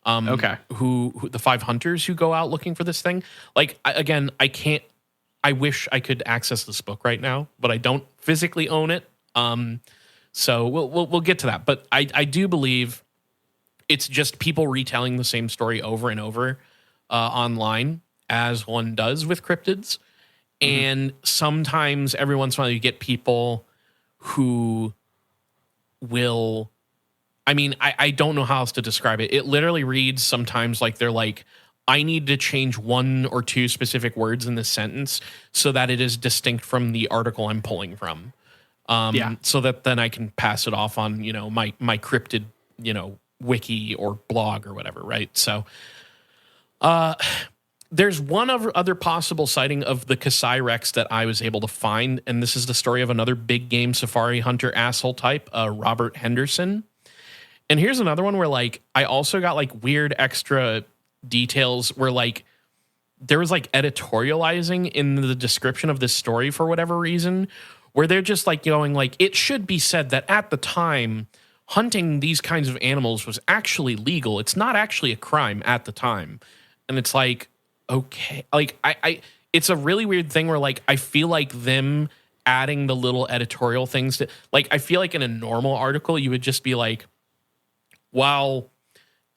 Who the 5 hunters who go out looking for this thing. Like, I wish I could access this book right now, but I don't physically own it. So we'll get to that. But I do believe it's just people retelling the same story over and over online, as one does with cryptids. And sometimes every once in a while you get people who will, I mean, I don't know how else to describe it. It literally reads sometimes like they're like, I need to change 1 or 2 specific words in this sentence so that it is distinct from the article I'm pulling from. So that then I can pass it off on, my cryptid, wiki or blog or whatever, right? So there's one other possible sighting of the Kasai Rex that I was able to find, and this is the story of another big game safari hunter asshole type, Robert Henderson. And here's another one where like I also got like weird extra details where like there was like editorializing in the description of this story for whatever reason, where they're just like going like, it should be said that at the time hunting these kinds of animals was actually legal. It's not actually a crime at the time. And it's like, okay, like I it's a really weird thing where like I feel like them adding the little editorial things to, like, I feel like in a normal article you would just be like, while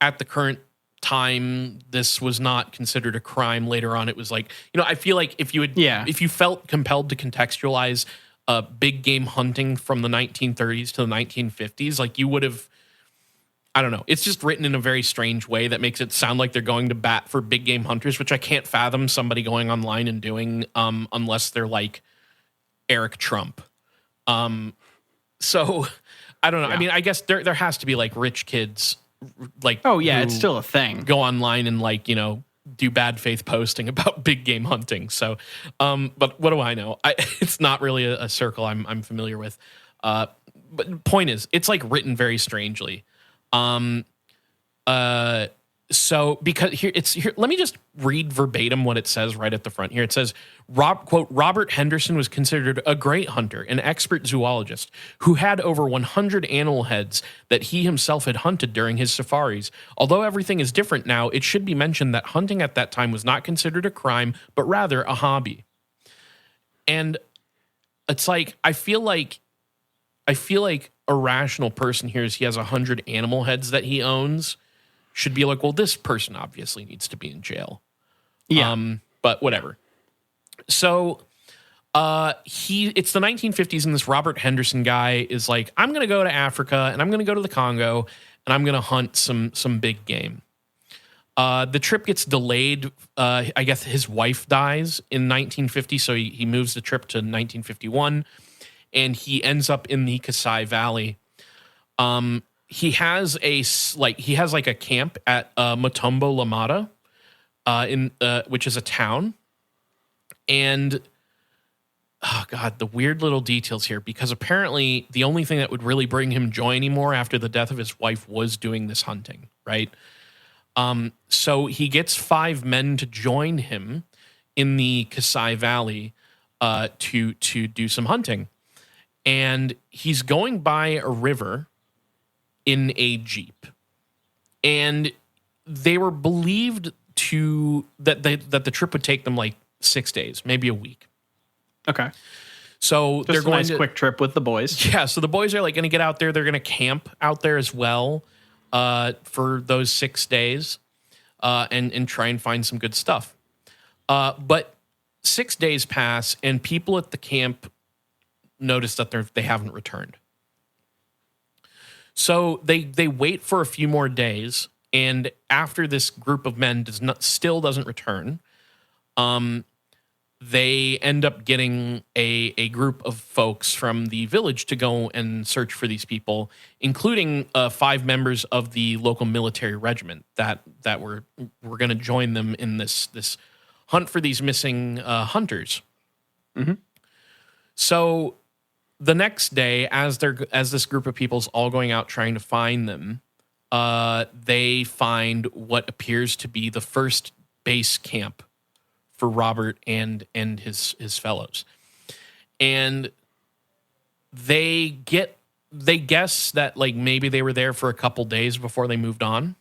at the current time this was not considered a crime, later on it was like, I feel like if you felt compelled to contextualize big game hunting from the 1930s to the 1950s, like you would have, I don't know, it's just written in a very strange way that makes it sound like they're going to bat for big game hunters, which I can't fathom somebody going online and doing unless they're like Eric Trump. So I don't know. Yeah. I mean, I guess there has to be like rich kids, like, it's still a thing. Go online and like, do bad faith posting about big game hunting. So, but what do I know? It's not really a circle I'm familiar with. But point is, it's like written very strangely. So because here, let me just read verbatim what it says right at the front here. It says, quote, Robert Henderson was considered a great hunter, an expert zoologist who had over 100 animal heads that he himself had hunted during his safaris. Although everything is different now, it should be mentioned that hunting at that time was not considered a crime, but rather a hobby. And it's like, I feel like a rational person hears he has 100 animal heads that he owns should be like, well, this person obviously needs to be in jail. Yeah. But whatever. So it's the 1950s, and this Robert Henderson guy is like, I'm going to go to Africa and I'm going to go to the Congo and I'm going to hunt some big game. The trip gets delayed. I guess his wife dies in 1950. So he moves the trip to 1951 and he ends up in the Kasai Valley. He has a camp at Mutombo Lamata, which is a town. And oh God, the weird little details here, because apparently the only thing that would really bring him joy anymore after the death of his wife was doing this hunting, right? So he gets 5 men to join him in the Kasai Valley to do some hunting. And he's going by a river in a Jeep. And they were believed that the trip would take them like 6 days, maybe a week. Okay. So just they're going a nice quick trip with the boys. Yeah, so the boys are like going to get out there. They're going to camp out there as well for those 6 days and try and find some good stuff. But 6 days pass, and people at the camp notice that they haven't returned. So they wait for a few more days, and after this group of men still doesn't return, they end up getting a group of folks from the village to go and search for these people, including 5 members of the local military regiment that were going to join them in this hunt for these missing hunters. Mm-hmm. So the next day, as this group of people's all going out trying to find them, they find what appears to be the first base camp for Robert and his fellows. And they guess that like maybe they were there for a couple days before they moved on.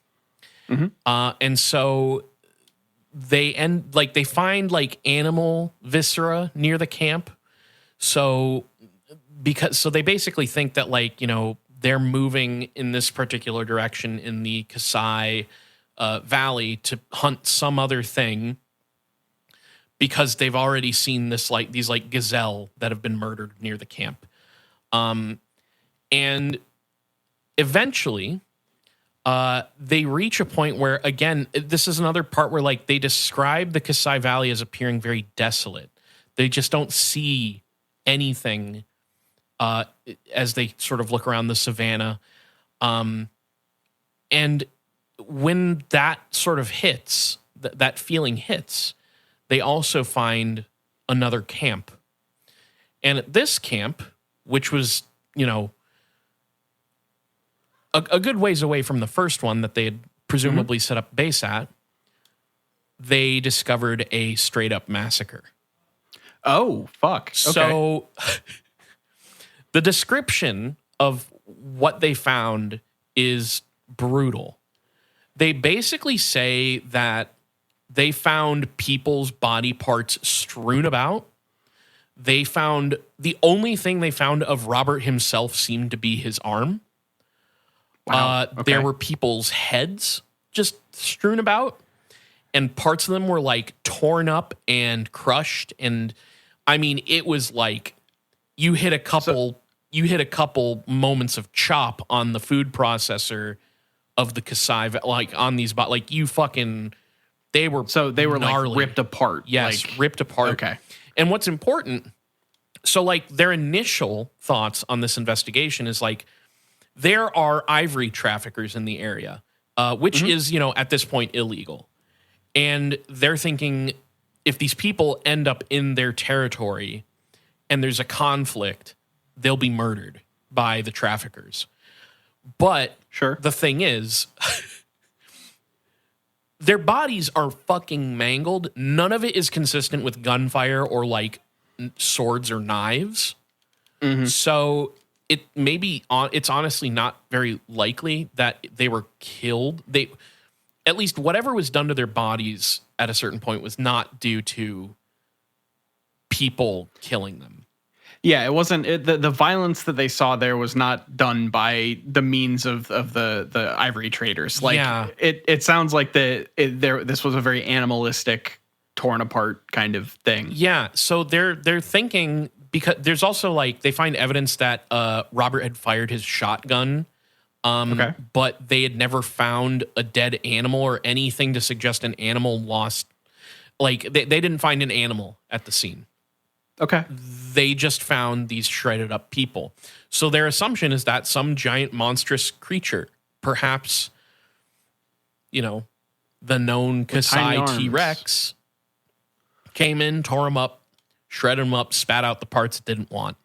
Mm-hmm. And so they find like animal viscera near the camp. So they basically think that like, you know, they're moving in this particular direction in the Kasai Valley to hunt some other thing, because they've already seen these gazelle that have been murdered near the camp. And eventually they reach a point where, again, this is another part where like they describe the Kasai Valley as appearing very desolate. They just don't see anything as they sort of look around the savannah. And when that sort of hits, that feeling hits, they also find another camp. And at this camp, which was, you know, a good ways away from the first one that they had presumably set up base at, they discovered a straight up massacre. Oh, fuck. Okay. So the description of what they found is brutal. They basically say that they found people's body parts strewn about. They found the only thing they found of Robert himself seemed to be his arm. Wow. Okay. There were people's heads just strewn about, and parts of them were like torn up and crushed. And I mean, it was like you hit a couple moments of chop on the food processor of the Kasai, like on these, like you fucking, they were gnarly. Like ripped apart. Yes, like, ripped apart. Okay. And what's important, so like their initial thoughts on this investigation is like, there are ivory traffickers in the area, which is, you know, at this point illegal. And they're thinking if these people end up in their territory and there's a conflict, they'll be murdered by the traffickers. But sure, the thing is, their bodies are fucking mangled. None of it is consistent with gunfire or like swords or knives. Mm-hmm. So it's honestly not very likely that they were killed. At least whatever was done to their bodies at a certain point was not due to people killing them. Yeah, it wasn't. The violence that they saw there was not done by the means of the ivory traders. Like, yeah. It sounds like this was a very animalistic, torn apart kind of thing. Yeah, so they're thinking, because there's also like they find evidence that Robert had fired his shotgun, but they had never found a dead animal or anything to suggest an animal lost. Like they didn't find an animal at the scene. Okay. They just found these shredded up people. So their assumption is that some giant monstrous creature, perhaps, you know, the known Kasai T-Rex, came in, tore them up, shredded them up, spat out the parts it didn't want.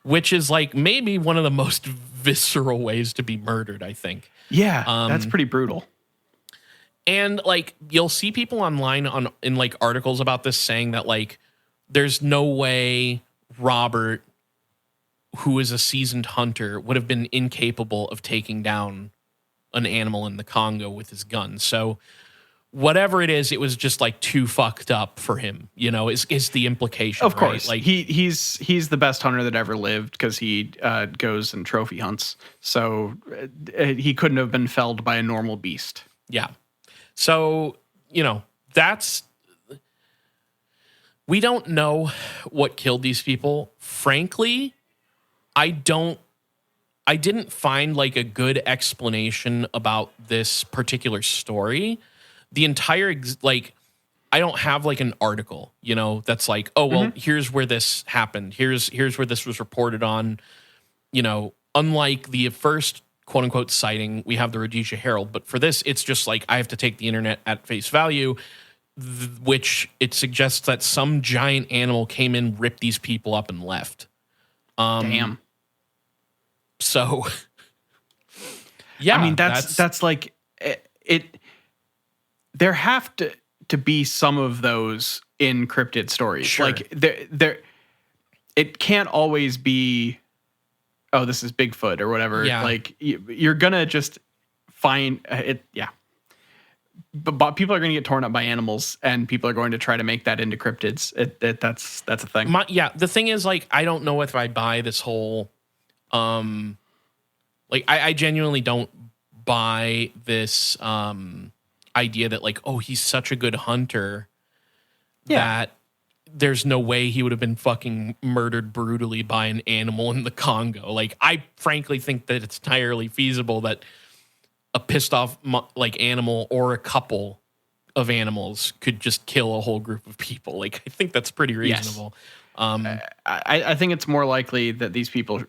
Which is like maybe one of the most visceral ways to be murdered, I think. Yeah, that's pretty brutal. And like you'll see people online in like articles about this saying that like there's no way Robert, who is a seasoned hunter, would have been incapable of taking down an animal in the Congo with his gun. So whatever it is, it was just like too fucked up for him, you know, is the implication. Of course. Right? Like he's the best hunter that ever lived because he goes and trophy hunts. So he couldn't have been felled by a normal beast. Yeah. So, you know, that's We don't know what killed these people. Frankly, I didn't find like a good explanation about this particular story. The entire like I don't have like an article, that's like, oh well, here's where this happened. Here's where this was reported on. Unlike the first quote unquote sighting, we have the Rhodesia Herald, but for this, it's just like I have to take the internet at face value, which it suggests that some giant animal came in, ripped these people up, and left. Damn. So, yeah, I mean that's like it. There have to be some of those in cryptid stories. Sure. Like there, it can't always be, oh, this is Bigfoot or whatever. Yeah. Like you're gonna just find it. Yeah. But people are going to get torn up by animals, and people are going to try to make that into cryptids. That's a thing. The thing is, like, I don't know if I buy this whole, like, I genuinely don't buy this idea that, like, oh, he's such a good hunter that there's no way he would have been fucking murdered brutally by an animal in the Congo. Like, I frankly think that it's entirely feasible that a pissed off like animal or a couple of animals could just kill a whole group of people. Like, I think that's pretty reasonable. Yes. I think it's more likely that these people,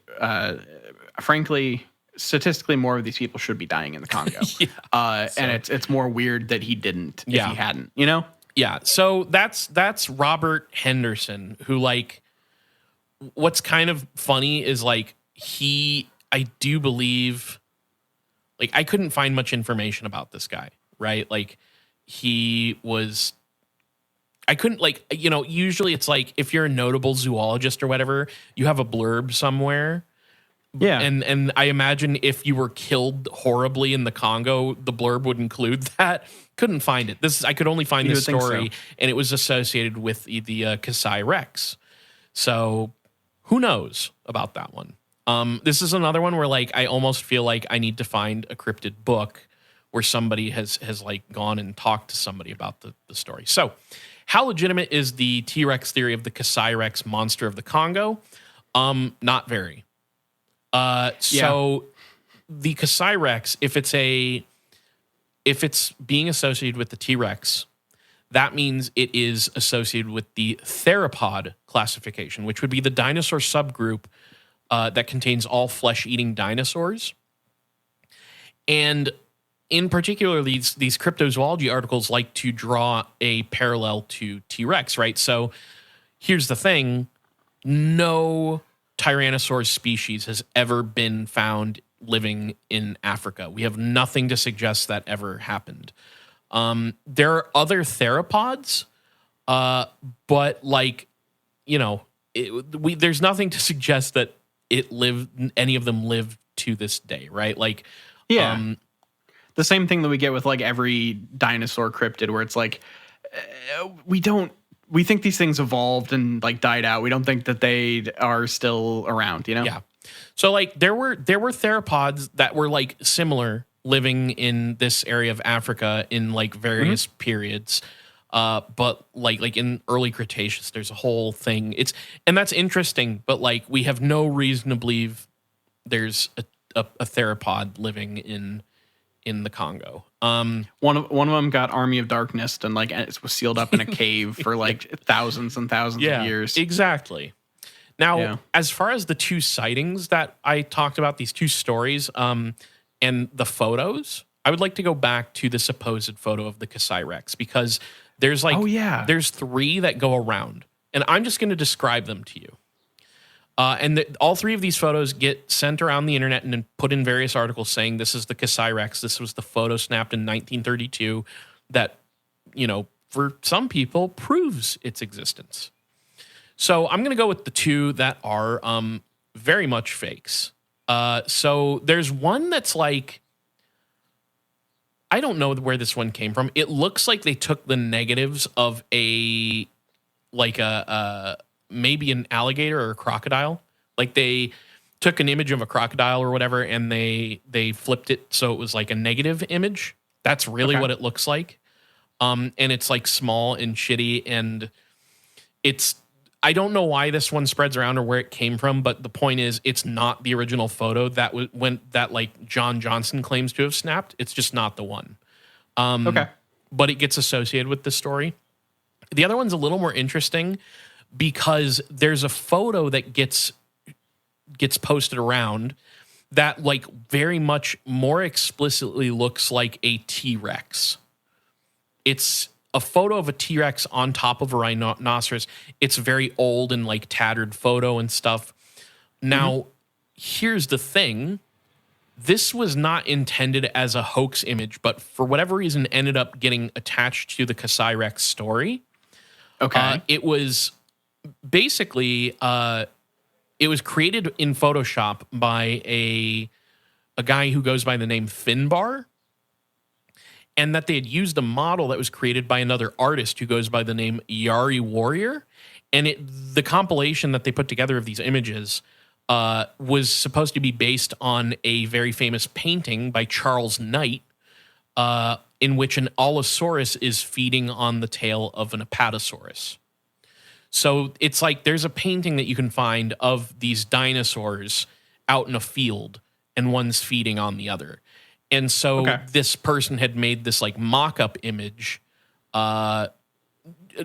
frankly, statistically, more of these people should be dying in the Congo. And it's more weird that he didn't if he hadn't, Yeah. So that's Robert Henderson, who, like, what's kind of funny is, like, I do believe, like, I couldn't find much information about this guy, right? Like, I couldn't, like, usually it's like if you're a notable zoologist or whatever, you have a blurb somewhere. Yeah. And I imagine if you were killed horribly in the Congo, the blurb would include that. Couldn't find it. I could only find this story, and it was associated with the Kasai Rex. So who knows about that one? This is another one where, like, I almost feel like I need to find a cryptid book where somebody has like gone and talked to somebody about the story. So, how legitimate is the T-Rex theory of the Kasai Rex monster of the Congo? Not very. So the Kasai Rex, if it's being associated with the T-Rex, that means it is associated with the theropod classification, which would be the dinosaur subgroup that contains all flesh-eating dinosaurs. And in particular, these cryptozoology articles like to draw a parallel to T-Rex, right? So here's the thing. No Tyrannosaurus species has ever been found living in Africa. We have nothing to suggest that ever happened. There are other theropods, but, like, there's nothing to suggest that any of them live to this day, right? Like, the same thing that we get with, like, every dinosaur cryptid, where it's like, we think these things evolved and, like, died out. We don't think that they are still around, Yeah. So, like, there were theropods that were, like, similar, living in this area of Africa in, like, various periods. But like in early Cretaceous, there's a whole thing. And that's interesting, but, like, we have no reason to believe there's a theropod living in the Congo. One of them got Army of Darkness and, like, it was sealed up in a cave for, like, thousands and thousands of years. Exactly. Now, as far as the two sightings that I talked about, these two stories, and the photos, I would like to go back to the supposed photo of the Kasai Rex, because there's, like, there's three that go around, and I'm just going to describe them to you. And all three of these photos get sent around the internet and then put in various articles saying this is the Kasai Rex. This was the photo snapped in 1932 that, for some people proves its existence. So I'm going to go with the two that are very much fakes. So there's one that's, like, I don't know where this one came from. It looks like they took the negatives of maybe an alligator or a crocodile. Like, they took an image of a crocodile or whatever, and they flipped it so it was like a negative image. That's really what it looks like. And it's, like, small and shitty, and it's I don't know why this one spreads around or where it came from, but the point is it's not the original photo that like John Johnson claims to have snapped. It's just not the one. Okay. But it gets associated with this story. The other one's a little more interesting because there's a photo that gets posted around that like very much more explicitly looks like a T-Rex. It's a photo of a T-Rex on top of a rhinoceros. It's a very old and like tattered photo and stuff. Now, here's the thing. This was not intended as a hoax image, but for whatever reason ended up getting attached to the Kasai Rex story. Okay. It was basically it was created in Photoshop by a guy who goes by the name Finbar, and that they had used a model that was created by another artist who goes by the name Yari Warrior. And the compilation that they put together of these images was supposed to be based on a very famous painting by Charles Knight, in which an Allosaurus is feeding on the tail of an Apatosaurus. So it's like there's a painting that you can find of these dinosaurs out in a field, and one's feeding on the other. And so this person had made this like mock-up image, not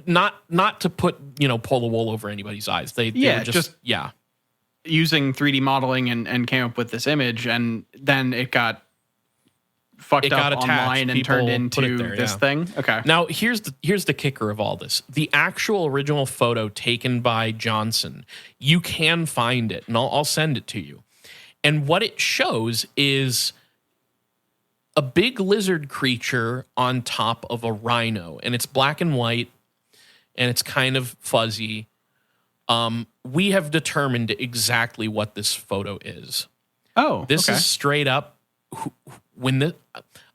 to put, pull the wool over anybody's eyes. They were just using 3D modeling and came up with this image, and then it got fucked up online and turned into this thing. Okay. Now here's the kicker of all this. The actual original photo taken by Johnson, you can find it, and I'll send it to you. And what it shows is a big lizard creature on top of a rhino, and it's black and white, and it's kind of fuzzy. We have determined exactly what this photo is. Oh, this is straight up.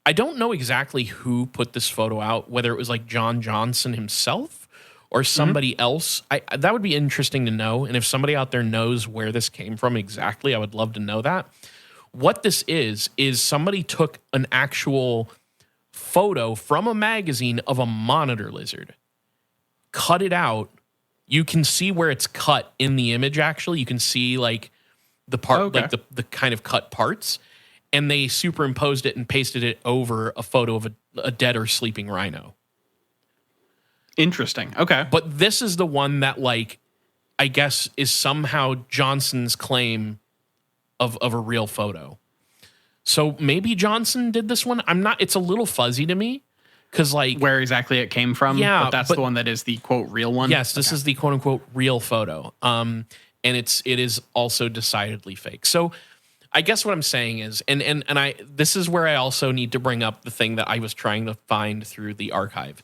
I don't know exactly who put this photo out, whether it was like John Johnson himself or somebody else. That would be interesting to know. And if somebody out there knows where this came from exactly, I would love to know that. What this is somebody took an actual photo from a magazine of a monitor lizard, cut it out. You can see where it's cut in the image. Actually, you can see like the part, like the kind of cut parts, and they superimposed it and pasted it over a photo of a dead or sleeping rhino. Interesting. Okay. But this is the one that, like, I guess is somehow Johnson's claim of a real photo. So maybe Johnson did this one. It's a little fuzzy to me. Because like where exactly it came from, but that's the one that is the quote real one. Yes, this is the quote unquote real photo. And it is also decidedly fake. So I guess what I'm saying is, and this is where I also need to bring up the thing that I was trying to find through the archive.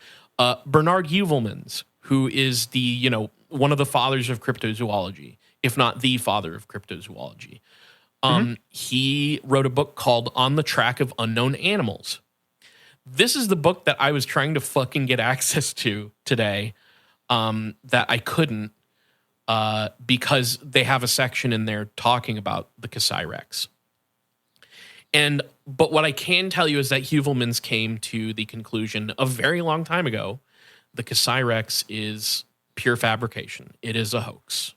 Bernard Heuvelmans, who is the one of the fathers of cryptozoology, if not the father of cryptozoology. He wrote a book called On the Track of Unknown Animals. This is the book that I was trying to fucking get access to today, that I couldn't, because they have a section in there talking about the Kasai Rex. But what I can tell you is that Heuvelmans came to the conclusion a very long time ago, the Kasai Rex is pure fabrication. It is a hoax.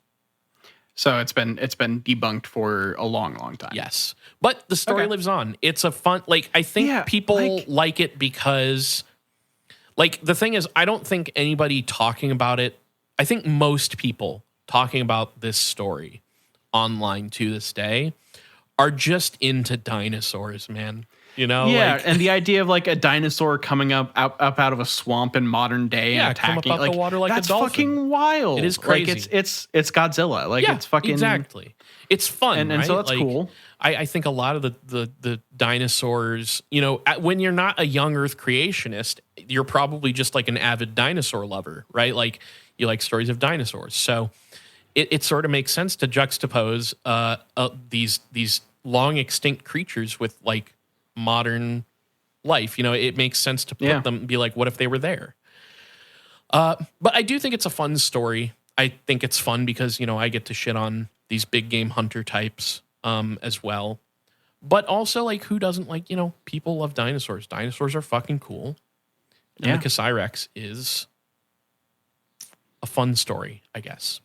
So it's been debunked for a long, long time. Yes. But the story lives on. It's a fun, like, I think people like it because, like, the thing is, I don't think anybody talking about it, I think most people talking about this story online to this day are just into dinosaurs, man. Yeah, and the idea of like a dinosaur coming up out of a swamp in modern day and attacking, come up out the water like that's a dolphin. Fucking wild. It is crazy. Like it's Godzilla. Like it's fucking exactly. It's fun, and right? so that's like, cool. I think a lot of the dinosaurs, when you're not a young Earth creationist, you're probably just like an avid dinosaur lover, right? Like you like stories of dinosaurs. So it sort of makes sense to juxtapose these long extinct creatures with like modern life. It makes sense to put them, be like, what if they were there? But I do think it's a fun story. I think it's fun because, I get to shit on these big game hunter types as well. But also, like, who doesn't like, people love dinosaurs. Dinosaurs are fucking cool. And the Kasai Rex is a fun story, I guess.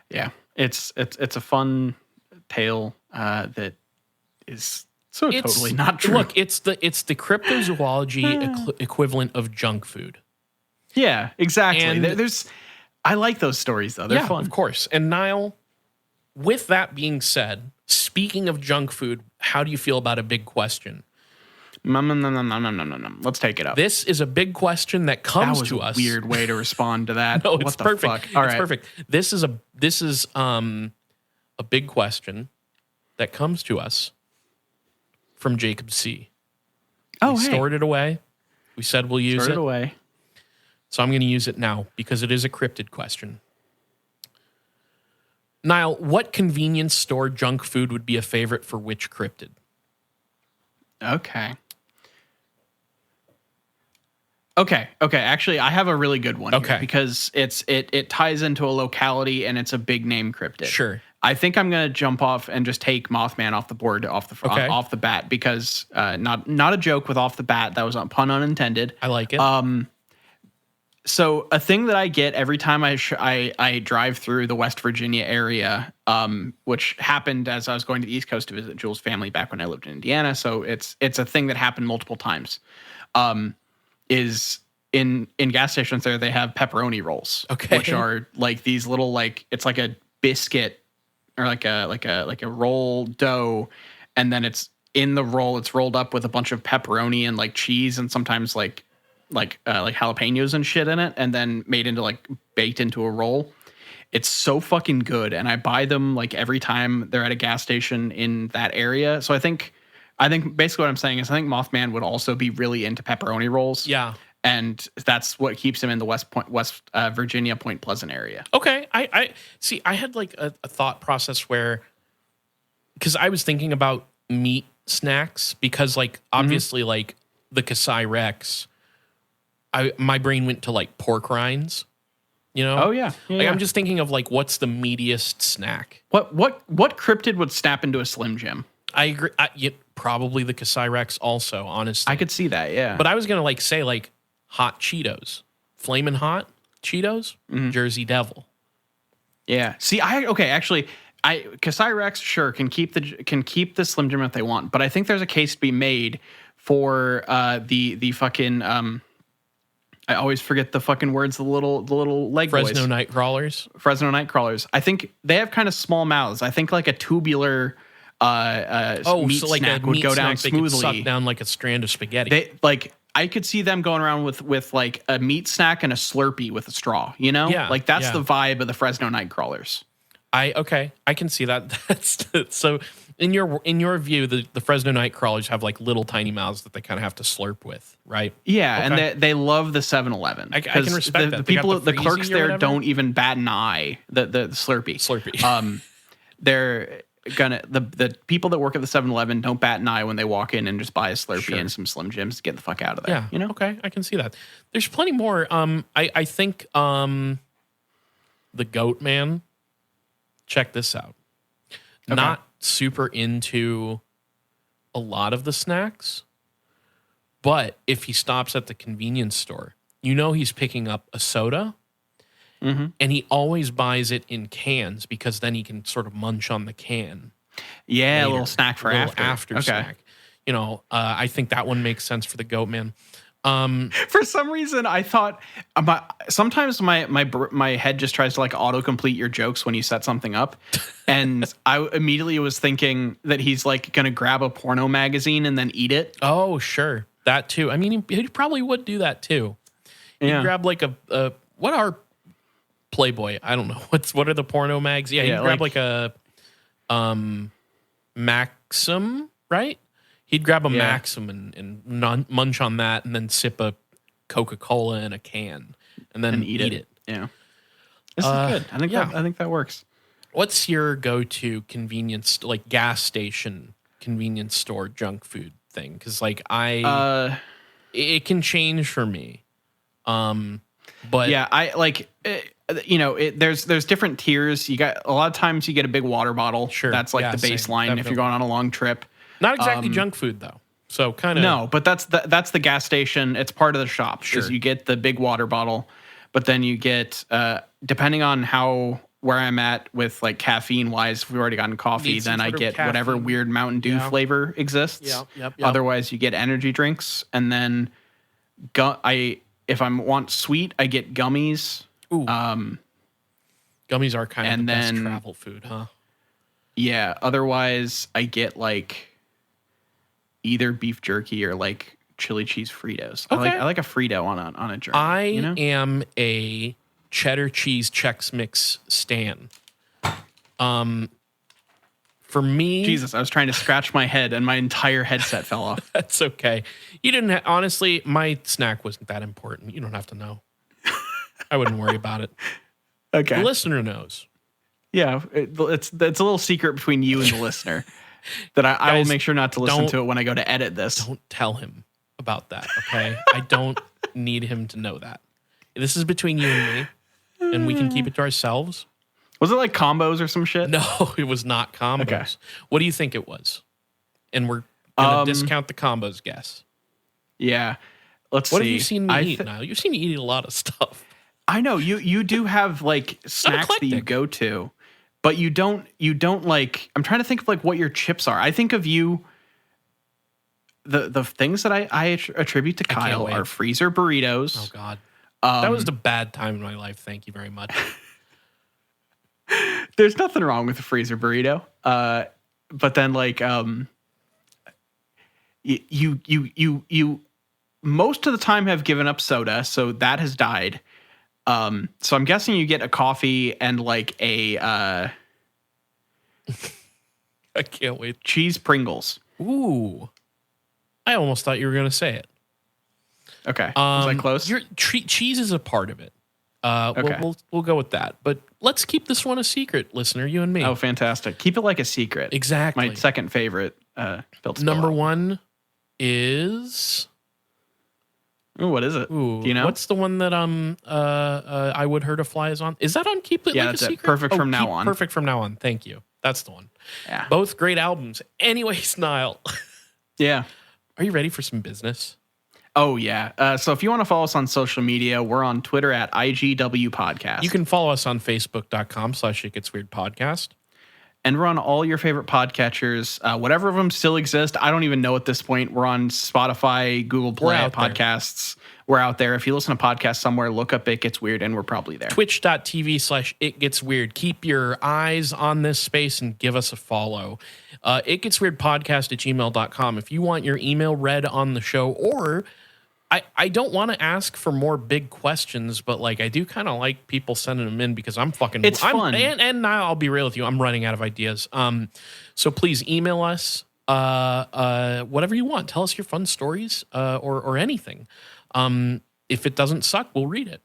Yeah, it's a fun tale that is totally not true. Look, it's the cryptozoology equivalent of junk food. Yeah, exactly. And I like those stories though. They're fun. of course. And Niall, with that being said, speaking of junk food, how do you feel about a big question? Let's take it up. This is a big question that comes to us. Weird way to respond to that. No, what it's the perfect. Fuck? All it's right. perfect. This is a big question that comes to us from Jacob C. Oh, we hey. stored it away. We said we'll use Stored it it away. So I'm going to use it now because it is a cryptid question. Niall, what convenience store junk food would be a favorite for which cryptid? Okay. Actually, I have a really good one. Okay. Here because it ties into a locality and it's a big name cryptid. Sure. I think I'm gonna jump off and just take Mothman off the board off the bat because not a joke with off the bat. That was a pun unintended. I like it. So a thing that I get every time I drive through the West Virginia area, which happened as I was going to the East Coast to visit Jules' family back when I lived in Indiana. So it's a thing that happened multiple times. Is in gas stations there they have pepperoni rolls, which are like these little it's like a biscuit or like a roll dough, and then it's in the roll. It's rolled up with a bunch of pepperoni and like cheese and sometimes like jalapenos and shit in it, and then made into baked into a roll. It's so fucking good, and I buy them every time they're at a gas station in that area. So I think basically what I'm saying is I think Mothman would also be really into pepperoni rolls. Yeah. And that's what keeps him in the West Virginia, Point Pleasant area. Okay. I see. I had a thought process where, because I was thinking about meat snacks because obviously the Kasai Rex, my brain went to pork rinds, you know? Oh yeah. I'm just thinking of what's the meatiest snack? What cryptid would snap into a Slim Jim? I agree. Probably the Kasai Rex also, honestly. I could see that, yeah. But I was going to say hot Cheetos. Flamin' hot Cheetos, Jersey Devil. Yeah. See, Kasai Rex sure can keep the Slim Jim if they want, but I think there's a case to be made for the fucking I always forget the fucking words, the little leg Fresno boys. Fresno Nightcrawlers. I think they have kind of small mouths. I think a tubular meat snack would go down smoothly. They could suck down like a strand of spaghetti. I could see them going around with a meat snack and a Slurpee with a straw, you know? Yeah. That's the vibe of the Fresno Nightcrawlers. I can see that. That's so in your view, the Fresno Nightcrawlers have little tiny mouths that they kind of have to slurp with, right? Yeah, okay. And they love the 7-Eleven. I can respect that. The clerks there don't even bat an eye. The Slurpee. They're the people that work at the 7-Eleven don't bat an eye when they walk in and just buy a Slurpee and some Slim Jims to get the fuck out of there. Yeah, you know. Okay, I can see that. There's plenty more. I think the Goat Man. Check this out. Okay. Not super into a lot of the snacks, but if he stops at the convenience store, he's picking up a soda. Mm-hmm. And he always buys it in cans because then he can sort of munch on the can. Yeah, later. A little snack for after snack. I think that one makes sense for the Goat Man. For some reason, I thought sometimes my head just tries to autocomplete your jokes when you set something up, and I immediately was thinking that he's going to grab a porno magazine and then eat it. Oh, sure, that too. I mean, he probably would do that too. He'd grab a what are Playboy? I don't know what are the porno mags? Yeah, he'd grab a Maxim, right? He'd grab a Maxim and munch on that and then sip a Coca-Cola in a can and then eat it. Yeah. This is good. I think that works. What's your go-to convenience, gas station convenience store junk food thing? Because it can change for me. But yeah, there's different tiers. You got a lot of times you get a big water bottle. Sure. That's the baseline if you're going on a long trip. Not exactly junk food though. So kind of no, but that's the gas station. It's part of the shop. Sure. You get the big water bottle. but then you get depending on where I'm at with like caffeine wise, if we've already gotten coffee, Need some then I sort of get whatever caffeine. weird Mountain Dew Yeah. flavor exists. Yep. Otherwise, you get energy drinks, and then if I want sweet, I get gummies. Ooh. Gummies are kind of and the best then- travel food, huh? Yeah. Otherwise, I get like either beef jerky or like chili cheese Fritos. Okay. I like a Frito on a journey. I you know? am a cheddar cheese Chex Mix stan. For me, Jesus, I was trying to scratch my head and my entire headset fell off. that's okay. You didn't honestly. My snack wasn't that important. You don't have to know. I wouldn't worry about it. Okay. The listener knows. Yeah, it's a little secret between you and the listener that I will Guys, make sure not to listen don't- to it when I go to edit this. Don't tell him about that, okay? I don't need him to know that. This is between you and me, and we can keep it to ourselves. Was it like combos or some shit? No, it was not combos. Okay. What do you think it was? And we're gonna Um, discount the combos guess. Yeah. Let's What see. have you seen me eat now? You've seen me eat a lot of stuff. I know you do have like snacks that you eclectic. go to, but you don't like. I'm trying to think of like what your chips are. I think of you. The things that I attribute to can't Kyle wait. are freezer burritos. Oh God, that was the bad time in my life. Thank you very much. There's nothing wrong with a freezer burrito. But then like you most of the time have given up soda, so that has died. So I'm guessing you get a coffee and like a I can't wait. cheese Pringles. Ooh, I almost thought you were gonna say it. Okay, was I close? Cheese is a part of it. Okay. We'll go with that. But let's keep this one a secret, listener. You and me. Oh, fantastic! Keep it like a secret. Exactly. My second favorite. Built to Number go up. one is Ooh, what is it? ooh. Do you know? What's the one that I would hurt a fly is on? Is that on Keep It Yeah, Like that's a it. Secret? Perfect from now Keep on. Perfect from now on. Thank you. That's the one. Yeah. Both great albums. Anyways, Niall, Yeah. are you ready for some business? Oh yeah. So if you want to follow us on social media, we're on Twitter at IGW Podcast. You can follow us on Facebook.com/It Gets Weird Podcast. And we're on all your favorite podcatchers, whatever of them still exist. I don't even know at this point. We're on Spotify, Google Play out there. Podcasts. We're out there. If you listen to podcasts somewhere, look up It Gets Weird, and we're probably there. Twitch.tv/It Gets Weird. Keep your eyes on this space and give us a follow. It Gets Weird Podcast at gmail.com. If you want your email read on the show, or I don't want to ask for more big questions, but like I do kind of like people sending them in because I'm fucking. It's fun. And now I'll be real with you, I'm running out of ideas. So please email us whatever you want. Tell us your fun stories or anything. If it doesn't suck, we'll read it.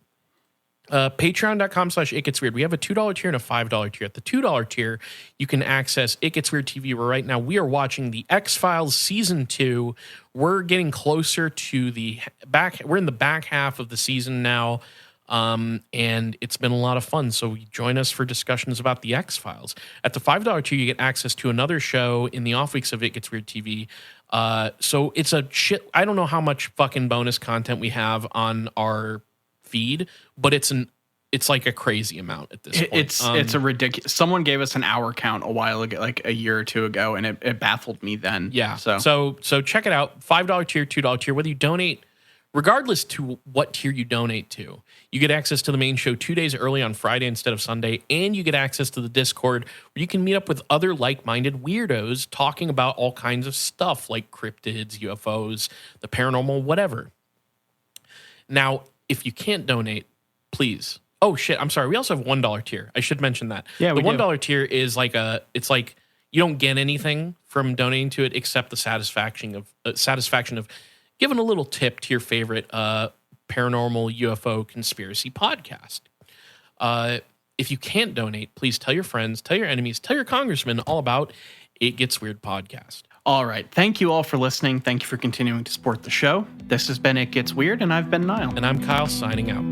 Patreon.com/It Gets Weird. We have a $2 tier and a $5 tier. At the $2 tier, you can access It Gets Weird TV, where right now we are watching the X-Files Season 2. We're getting closer to the back. We're in the back half of the season now, and it's been a lot of fun. So join us for discussions about the X-Files. At the $5 tier, you get access to another show in the off weeks of It Gets Weird TV. So it's a shit. I don't know how much fucking bonus content we have on our feed, but it's like a crazy amount at this point. It's a ridiculous. Someone gave us an hour count a while ago, like a year or two ago, and it baffled me then. Yeah. So So check it out. $5 tier, $2 tier, whether you donate, regardless to what tier you donate to, you get access to the main show 2 days early on Friday instead of Sunday, and you get access to the Discord where you can meet up with other like-minded weirdos talking about all kinds of stuff like cryptids, UFOs, the paranormal, whatever. Now, if you can't donate, please. Oh shit, I'm sorry. We also have $1 tier. I should mention that. Yeah, the we do. $1 tier is it's like you don't get anything from donating to it except the satisfaction of giving a little tip to your favorite paranormal UFO conspiracy podcast. If you can't donate, please tell your friends, tell your enemies, tell your congressman all about It Gets Weird Podcast. all right. Thank you all for listening. Thank you for continuing to support the show. This has been It Gets Weird, and I've been Niall. And I'm Kyle signing out.